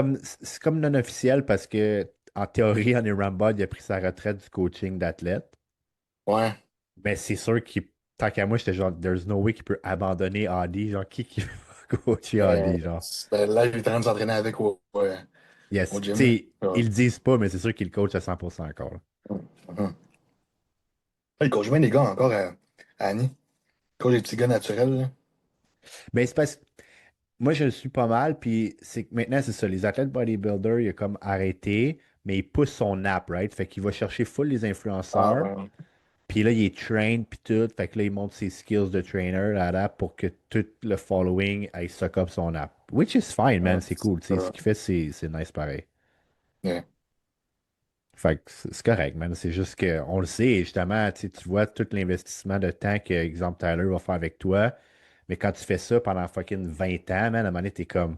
[SPEAKER 1] comme non officiel parce que, en théorie, Annie Rambod, il a pris sa retraite du coaching d'athlète.
[SPEAKER 2] Ouais.
[SPEAKER 1] Mais c'est sûr qu'il, tant qu'à moi, j'étais genre, there's no way qu'il peut abandonner Adi. Genre, qui va coacher
[SPEAKER 2] Ben,
[SPEAKER 1] Adi, genre?
[SPEAKER 2] là, il est en train de s'entraîner avec au
[SPEAKER 1] Yes. Tu
[SPEAKER 2] gym, là.
[SPEAKER 1] sais, ils le disent pas, mais c'est sûr qu'il le coach à 100% encore, là.
[SPEAKER 2] Mhm. Il coach bien les gars encore à Annie. Il coach les petits gars naturels, là.
[SPEAKER 1] Ben, c'est parce que moi, je le suis pas mal, puis c'est que maintenant, c'est ça. Les athlètes bodybuilder, il a comme arrêté, mais il pousse son app, right? Fait qu'il va chercher full les
[SPEAKER 2] Ah,
[SPEAKER 1] influenceurs,
[SPEAKER 2] ouais.
[SPEAKER 1] puis là, il est trained, puis tout. Fait que là, il montre ses skills de trainer, là, là, pour que tout le following aille suck up son app. Which is fine, man.
[SPEAKER 2] Ouais.
[SPEAKER 1] C'est cool. Tu sais, ce
[SPEAKER 2] Ouais.
[SPEAKER 1] qu'il fait, c'est nice pareil.
[SPEAKER 2] Yeah.
[SPEAKER 1] Fait que c'est correct, man. C'est juste qu'on le sait, justement, tu vois tout l'investissement de temps que, exemple, Tyler va faire avec toi. Mais quand tu fais ça pendant fucking 20 ans, man, à un moment donné, t'es comme,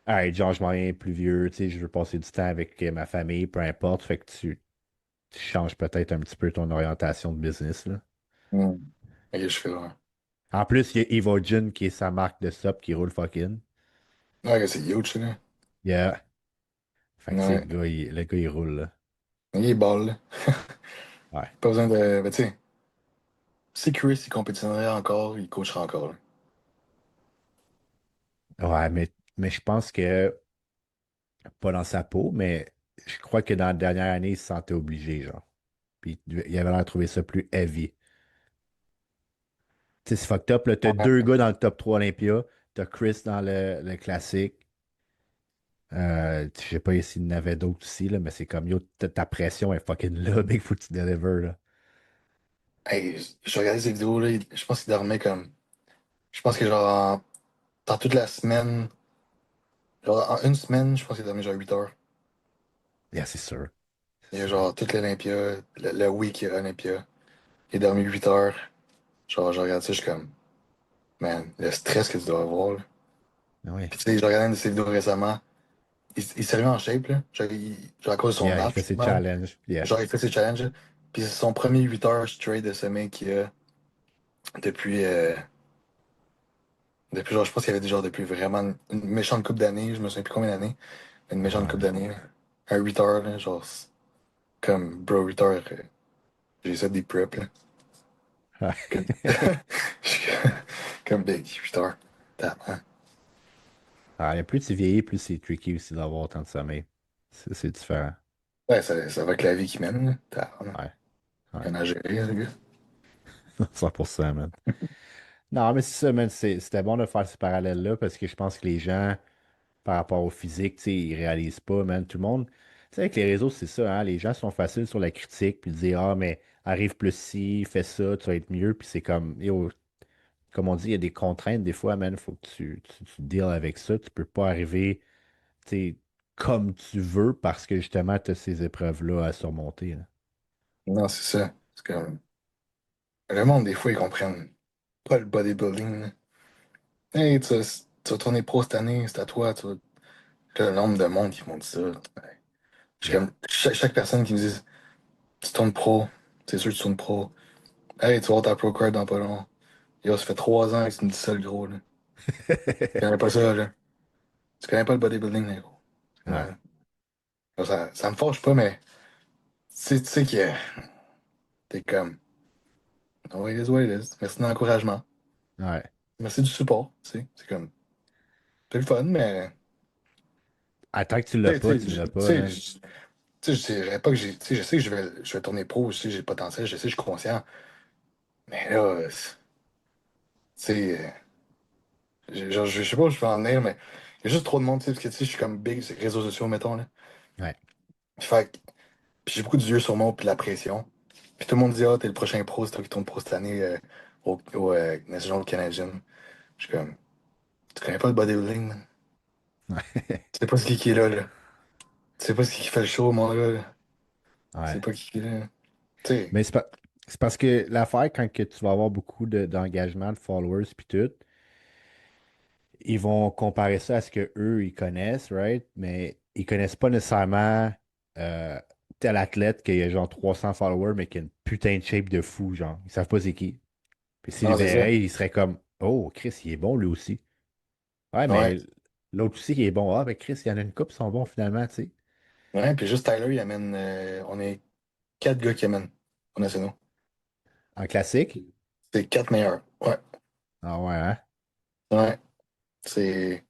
[SPEAKER 1] hey, genre, je m'en viens plus vieux, tu sais, je veux passer du temps avec ma famille, peu importe. Fait que tu changes peut-être un petit peu ton orientation de business, là.
[SPEAKER 2] Hmm. Ok, je fais, ouais.
[SPEAKER 1] En plus, il y a Evogene qui est sa marque de sub qui roule fucking.
[SPEAKER 2] Ouais, c'est huge, ça, là.
[SPEAKER 1] Yeah. Fait que, tu sais,
[SPEAKER 2] Ouais.
[SPEAKER 1] le gars, il roule, là.
[SPEAKER 2] Il est ball, là.
[SPEAKER 1] Ouais.
[SPEAKER 2] Pas besoin de. Ben, tu sais, si Chris, il compétitionnerait encore, il coachera encore, là.
[SPEAKER 1] Ouais, mais je pense que, pas dans sa peau, mais je crois que dans la dernière année, il se sentait obligé, genre. Puis il avait l'air de trouver ça plus heavy. Tu sais, c'est fucked up, là. T'as deux
[SPEAKER 2] Ouais.
[SPEAKER 1] gars dans le top 3 Olympia. T'as Chris dans le classique. Je sais pas s'il y en avait d'autres aussi, là, mais c'est comme, yo, ta pression est fucking là, mec, faut que tu deliver, là.
[SPEAKER 2] Hey, je regardais ces vidéos, là, je pense qu'il dormait comme. Je pense que genre, dans toute la semaine, genre, en une semaine, je pense qu'il dormait genre 8 heures.
[SPEAKER 1] Yeah, c'est sûr.
[SPEAKER 2] Il y
[SPEAKER 1] C'est
[SPEAKER 2] a
[SPEAKER 1] sûr.
[SPEAKER 2] genre toute l'Olympia, le week Olympia. Il a dormi 8 heures. Genre, je regarde ça, je suis comme, man, le stress que tu dois avoir, là.
[SPEAKER 1] Ah oui.
[SPEAKER 2] Puis tu sais, je regardais une de ses vidéos récemment. Il s'est remis en shape, là. Genre à cause de son
[SPEAKER 1] Yeah, il fait
[SPEAKER 2] match,
[SPEAKER 1] ses
[SPEAKER 2] justement.
[SPEAKER 1] challenges. Yeah.
[SPEAKER 2] Genre, il fait ses challenges, là. Puis c'est son premier 8 heures straight de sommeil qu'il a depuis, depuis genre, je pense qu'il avait dit genre depuis vraiment une méchante couple d'années, je me souviens plus combien d'années, mais une méchante
[SPEAKER 1] Ouais,
[SPEAKER 2] couple
[SPEAKER 1] man.
[SPEAKER 2] d'années, là. Un 8 heures, là, genre, comme, bro, 8 heures, j'ai ça des preps, là. Comme, comme big, 8 heures. Hein.
[SPEAKER 1] Ah, et plus tu vieillis, plus c'est tricky aussi d'avoir autant de sommeil. C'est différent.
[SPEAKER 2] Ouais, ça va avec la vie qu'il mène, là. Hein.
[SPEAKER 1] Ouais,
[SPEAKER 2] Il
[SPEAKER 1] ouais.
[SPEAKER 2] en a géré, le gars.
[SPEAKER 1] 100%, man. Non, mais c'est ça, man. C'était bon de faire ce parallèle-là parce que je pense que les gens, par rapport au physique, tu sais, ils réalisent pas, man. Tout le monde. Tu sais, avec les réseaux, c'est ça, hein. Les gens sont faciles sur la critique, puis dire, ah, mais arrive plus ci, fais ça, tu vas être mieux. Puis c'est comme, yo, comme on dit, il y a des contraintes des fois, man. Faut que tu deals avec ça. Tu peux pas arriver, tu sais, comme tu veux parce que justement, tu as ces épreuves-là à surmonter, là.
[SPEAKER 2] Non, c'est ça. C'est comme, le monde, des fois, ils comprennent pas le bodybuilding, là. Hey, tu vas tourner pro cette année, c'est à toi, tu vas. Le nombre de monde qui m'ont dit ça. Je suis
[SPEAKER 1] Yeah.
[SPEAKER 2] comme, chaque personne qui me dit, tu tournes pro, c'est sûr que tu tournes pro. Hey, tu vas avoir ta pro card dans pas long. Yo, ça fait 3 ans que tu me dis ça, le gros, là. Tu connais pas ça, là. Tu connais pas le bodybuilding, là, gros.
[SPEAKER 1] Ouais,
[SPEAKER 2] Ouais. Ça me fâche pas, mais tu sais que t'es comme, oh, it is what it is. Merci de l'encouragement.
[SPEAKER 1] ouais.
[SPEAKER 2] Merci du support, tu sais. C'est comme, c'est le fun, mais,
[SPEAKER 1] Ah, tant que tu l'as pas, tu l'as pas, man.
[SPEAKER 2] tu sais, je dirais pas que j'ai, tu sais, je sais que je vais tourner pro, je sais que j'ai le potentiel, je sais que je suis conscient. Mais là, tu sais, genre, je sais pas où je vais en venir, mais il y a juste trop de monde, tu sais, parce que, tu sais, je suis comme big sur les réseaux sociaux, mettons, là.
[SPEAKER 1] Ouais,
[SPEAKER 2] Fait que, puis j'ai beaucoup d'yeux sur moi, puis de la pression. Puis tout le monde dit, ah, t'es le prochain pro, c'est toi qui tourne pro cette année au National Canadian. Je suis comme, tu connais pas le bodybuilding, man.
[SPEAKER 1] ouais.
[SPEAKER 2] Tu sais pas ce qui est là, là. Tu sais pas ce qui fait le show, mon gars, là. Tu sais
[SPEAKER 1] Ouais.
[SPEAKER 2] pas qui est là. Tu sais,
[SPEAKER 1] Mais c'est parce que l'affaire, quand que tu vas avoir beaucoup d'engagement, de followers, puis tout, ils vont comparer ça à ce que eux ils connaissent, right? Mais ils connaissent pas nécessairement euh, tel athlète qui a genre 300 followers, mais qui a une putain de shape de fou, genre. Ils savent pas c'est qui. Puis s'ils le
[SPEAKER 2] non, c'est ça.
[SPEAKER 1] verraient, ils seraient comme, oh, Chris, il est bon lui aussi. Ouais,
[SPEAKER 2] Ouais.
[SPEAKER 1] mais l'autre aussi, il est bon. Ah, ben Chris, il y en a une couple qui sont bons finalement, tu sais.
[SPEAKER 2] Ouais, puis juste Tyler, il amène, on est 4 gars qui amènent au nationaux.
[SPEAKER 1] En classique.
[SPEAKER 2] C'est 4 meilleurs. Ouais.
[SPEAKER 1] Ah ouais, hein?
[SPEAKER 2] Ouais. C'est,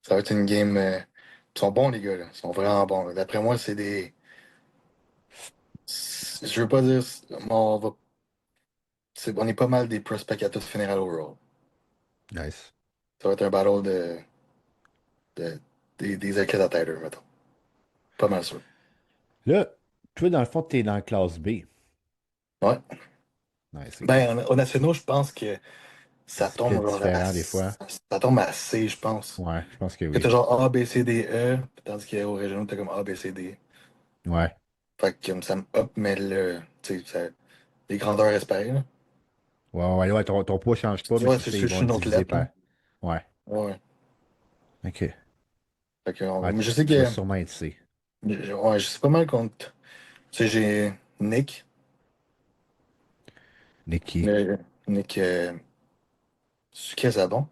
[SPEAKER 2] ça va être une game. Ils sont bons, les gars, là. Ils sont vraiment bons. D'après moi, c'est des. Je veux pas dire. On va, on est pas mal des prospects à tout finir à l'overall.
[SPEAKER 1] Nice.
[SPEAKER 2] Ça va être un battle des athlètes à Tyler, mettons. Pas mal sûr.
[SPEAKER 1] Là, toi, dans le fond, t'es dans la classe B.
[SPEAKER 2] Ouais.
[SPEAKER 1] Nice, OK.
[SPEAKER 2] Ben, au nationaux, je pense que ça
[SPEAKER 1] C'est peut-être
[SPEAKER 2] tombe genre
[SPEAKER 1] différent des fois.
[SPEAKER 2] ça tombe à C, je pense.
[SPEAKER 1] Ouais, je pense que
[SPEAKER 2] Que
[SPEAKER 1] oui.
[SPEAKER 2] t'as genre A, B, C, D, E, tandis qu'au régional, t'as comme A, B, C, D.
[SPEAKER 1] Ouais.
[SPEAKER 2] Fait que ça me hop, mais tu sais, les grandeurs restent pareilles, là.
[SPEAKER 1] Ouais, ouais, ouais, ton poids change pas, mais
[SPEAKER 2] Ouais,
[SPEAKER 1] c'est
[SPEAKER 2] c'est
[SPEAKER 1] ça,
[SPEAKER 2] sûr,
[SPEAKER 1] ils
[SPEAKER 2] je
[SPEAKER 1] vont
[SPEAKER 2] suis
[SPEAKER 1] le
[SPEAKER 2] une autre
[SPEAKER 1] diviser
[SPEAKER 2] lettre, là.
[SPEAKER 1] par. Ouais.
[SPEAKER 2] Ouais.
[SPEAKER 1] OK.
[SPEAKER 2] Fait que,
[SPEAKER 1] Ouais,
[SPEAKER 2] mais je sais
[SPEAKER 1] tu vas
[SPEAKER 2] que,
[SPEAKER 1] sûrement être C.
[SPEAKER 2] ouais, je sais pas mal contre, tu sais, j'ai Nick.
[SPEAKER 1] Nikki.
[SPEAKER 2] Nick Sukezabon.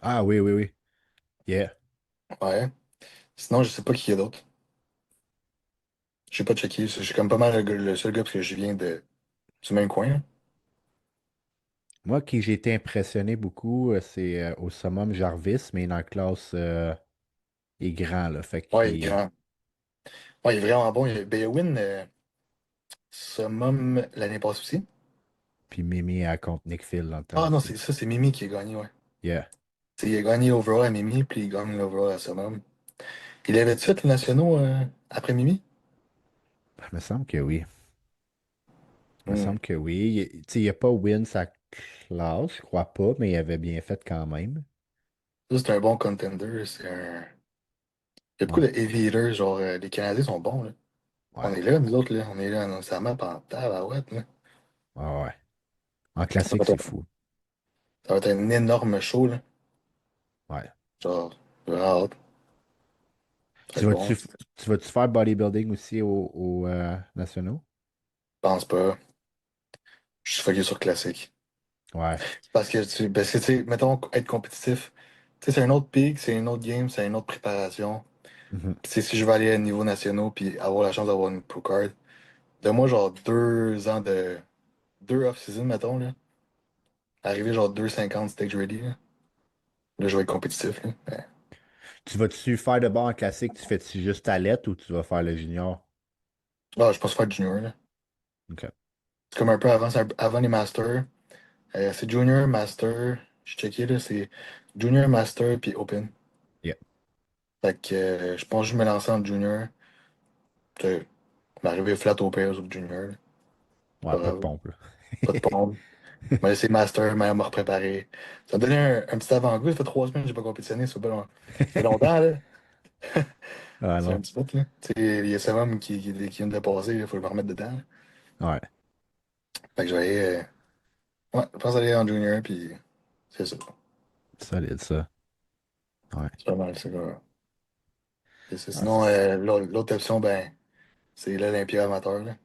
[SPEAKER 1] Ah oui, oui, oui. Yeah.
[SPEAKER 2] Ouais. Sinon, je sais pas qui y a d'autre. Je sais pas checké. Je suis comme pas mal le seul gars parce que je viens du même coin, là.
[SPEAKER 1] Moi, qui j'ai été impressionné beaucoup, c'est au summum Jarvis, mais dans la classe, il est grand, là. Fait
[SPEAKER 2] Ouais, il est
[SPEAKER 1] qu'il.
[SPEAKER 2] grand. Ouais, il est vraiment bon. Ben, il a win Summum l'année passée aussi.
[SPEAKER 1] Puis Mimi à contre Nick Phil dans le temps
[SPEAKER 2] Ah non,
[SPEAKER 1] aussi.
[SPEAKER 2] c'est ça, c'est Mimi qui a gagné, ouais.
[SPEAKER 1] Yeah.
[SPEAKER 2] Il a gagné l'overall à Mimi, puis il gagne l'overall à Summum. Il avait fait les nationaux après Mimi?
[SPEAKER 1] Il me semble que oui. Il me
[SPEAKER 2] Hmm.
[SPEAKER 1] semble que oui. Tu sais, il n'a pas win sa classe, je crois pas, mais il avait bien fait quand même.
[SPEAKER 2] Ça, c'est un bon contender. Il y a beaucoup de
[SPEAKER 1] Ouais.
[SPEAKER 2] heavy hitters, genre les Canadiens sont bons, là. On
[SPEAKER 1] Ouais.
[SPEAKER 2] est là, nous autres, là. On est là, ça map en tabarouette, là.
[SPEAKER 1] Ah ouais. En
[SPEAKER 2] Ça
[SPEAKER 1] classique,
[SPEAKER 2] va
[SPEAKER 1] c'est
[SPEAKER 2] être,
[SPEAKER 1] fou.
[SPEAKER 2] ça va être un énorme show, là.
[SPEAKER 1] Ouais.
[SPEAKER 2] Genre, vraiment hâte. Ça va
[SPEAKER 1] Tu
[SPEAKER 2] être
[SPEAKER 1] vas-tu,
[SPEAKER 2] bon.
[SPEAKER 1] tu vas-tu faire bodybuilding aussi aux nationaux?
[SPEAKER 2] Je pense pas. Je suis focus sur classique.
[SPEAKER 1] Ouais.
[SPEAKER 2] Parce que, tu sais, mettons, être compétitif, tu sais, c'est un autre pic, c'est une autre game, c'est une autre préparation.
[SPEAKER 1] Mhm.
[SPEAKER 2] Puis, tu sais, si je veux aller à un niveau national puis avoir la chance d'avoir une pro card, de moi, genre 2 ans de. 2 off-season, mettons, là. Arriver genre 2,50 stage ready, là. Là, je vais être compétitif, là.
[SPEAKER 1] Tu vas-tu faire de bord en classique? Tu fais-tu juste ta lettre ou tu vas faire le junior?
[SPEAKER 2] Ah, je pense faire junior, là.
[SPEAKER 1] OK.
[SPEAKER 2] C'est comme un peu avant, avant les masters. C'est junior, master. Je checké, là, c'est junior, master, puis open.
[SPEAKER 1] Yeah.
[SPEAKER 2] Fait que je pense que je me lancer en junior. Tu m'arriver flat au pire au junior, là. C'est
[SPEAKER 1] Ouais,
[SPEAKER 2] pas
[SPEAKER 1] pas de
[SPEAKER 2] grave.
[SPEAKER 1] pompe, là.
[SPEAKER 2] Pas de pompe. Mais laissé master, mais me repréparer. Ça me donnait un petit avant-goût. Ça fait 3 semaines que j'ai pas compétitionné. Ça fait longtemps, là.
[SPEAKER 1] Ah
[SPEAKER 2] C'est un
[SPEAKER 1] non.
[SPEAKER 2] petit bout, là. Tu sais, il y a Samum qui vient de passer, il faut que je me remette dedans, là.
[SPEAKER 1] Ouais.
[SPEAKER 2] Fait que je vais aller, ouais, je pense aller en junior, puis c'est ça.
[SPEAKER 1] Solide, ça. Ouais.
[SPEAKER 2] C'est pas mal, c'est quoi. C'est ça.
[SPEAKER 1] Ah,
[SPEAKER 2] Sinon, l'autre option, ben, c'est l'Olympia amateur, là.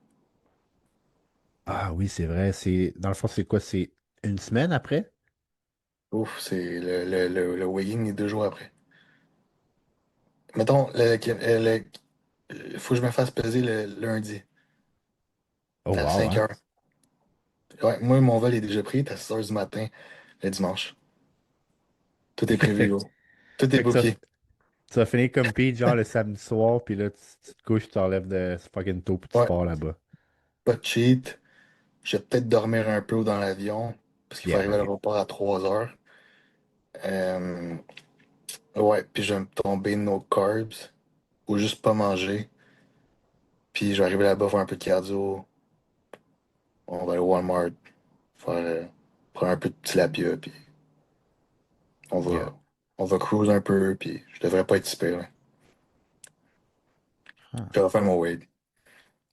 [SPEAKER 1] ah oui, c'est vrai. Dans le fond, c'est quoi? C'est une semaine après?
[SPEAKER 2] Ouf, c'est le weighing est 2 jours après. Mettons, faut que je me fasse peser le lundi
[SPEAKER 1] Oh
[SPEAKER 2] à
[SPEAKER 1] wow,
[SPEAKER 2] 5
[SPEAKER 1] hein?
[SPEAKER 2] heures. Ouais, moi, mon vol est déjà pris, c'est à 6 heures du matin, le dimanche. Tout est prévu,
[SPEAKER 1] fait, que
[SPEAKER 2] gros. Tout est
[SPEAKER 1] fait que
[SPEAKER 2] booké.
[SPEAKER 1] tu vas finir comme Pete, genre le samedi soir, puis là, tu te couches, tu t'enlèves de fucking tôt, puis tu
[SPEAKER 2] Ouais,
[SPEAKER 1] pars là-bas.
[SPEAKER 2] pas de cheat. Je vais peut-être dormir un peu dans l'avion, parce qu'il faut
[SPEAKER 1] Yeah,
[SPEAKER 2] arriver
[SPEAKER 1] ben
[SPEAKER 2] à
[SPEAKER 1] oui.
[SPEAKER 2] l'aéroport à 3 heures. Euh, ouais, puis je vais me tomber no carbs, ou juste pas manger. Puis je vais arriver là-bas, faire un peu de cardio. On va aller au Walmart, faire, prendre un peu de tilapia, puis on
[SPEAKER 1] Yeah.
[SPEAKER 2] va, on va cruise un peu, puis je devrais pas être si pire, là.
[SPEAKER 1] Ah,
[SPEAKER 2] Je vais faire mon weight.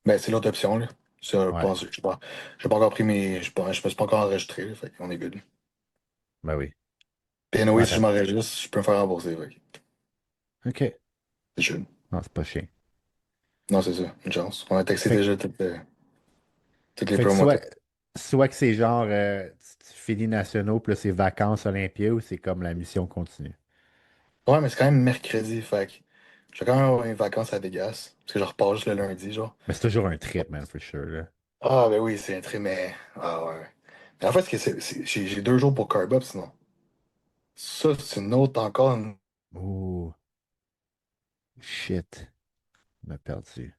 [SPEAKER 2] Mais c'est l'autre option, là. Ça,
[SPEAKER 1] ouais,
[SPEAKER 2] j'ai pas encore pris mes. Je me suis pas encore enregistré, là, fait qu'on est good.
[SPEAKER 1] ben oui.
[SPEAKER 2] Puis anyway,
[SPEAKER 1] Ouais,
[SPEAKER 2] si je m'enregistre, je peux me faire rembourser, fait que
[SPEAKER 1] OK.
[SPEAKER 2] c'est chill.
[SPEAKER 1] Non, c'est pas chiant.
[SPEAKER 2] Non, c'est ça, une chance. On a taxé
[SPEAKER 1] Fait,
[SPEAKER 2] déjà toutes les
[SPEAKER 1] fait que
[SPEAKER 2] promoteurs.
[SPEAKER 1] soit que c'est genre, tu finis nationaux, puis là, c'est vacances Olympia, ou c'est comme la mission continue.
[SPEAKER 2] Ouais, mais c'est quand même mercredi, fait que je vais quand même avoir une vacances à Vegas, parce que je repars juste le lundi, genre.
[SPEAKER 1] Mais c'est toujours un trip, man, for sure, là.
[SPEAKER 2] Ah, ben oui, c'est un trait, mais. Ah, ouais. Mais en fait, j'ai 2 jours pour carb up, sinon. Ça, c'est une autre encore.
[SPEAKER 1] Oh, shit. On m'a perdu.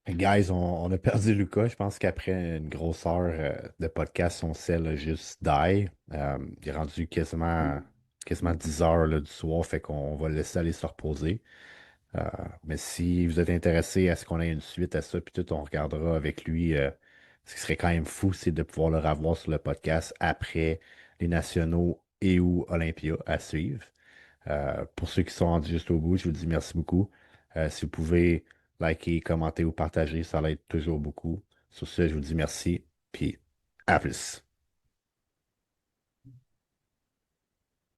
[SPEAKER 1] Guys, on a perdu Lucas. Je pense qu'après une grosse heure de podcast, son sel a juste die. Il est rendu quasiment 10 heures là, du soir, fait qu'on va le laisser aller se reposer. Euh, mais si vous êtes intéressé à ce qu'on ait une suite à ça, puis tout, on regardera avec lui. Ce qui serait quand même fou, c'est de pouvoir le revoir sur le podcast après les nationaux et ou Olympia à suivre. Pour ceux qui sont rendus juste au bout, je vous dis merci beaucoup. Si vous pouvez liker, commenter ou partager, ça l'aide toujours beaucoup. Sur ce, je vous dis merci, puis à plus.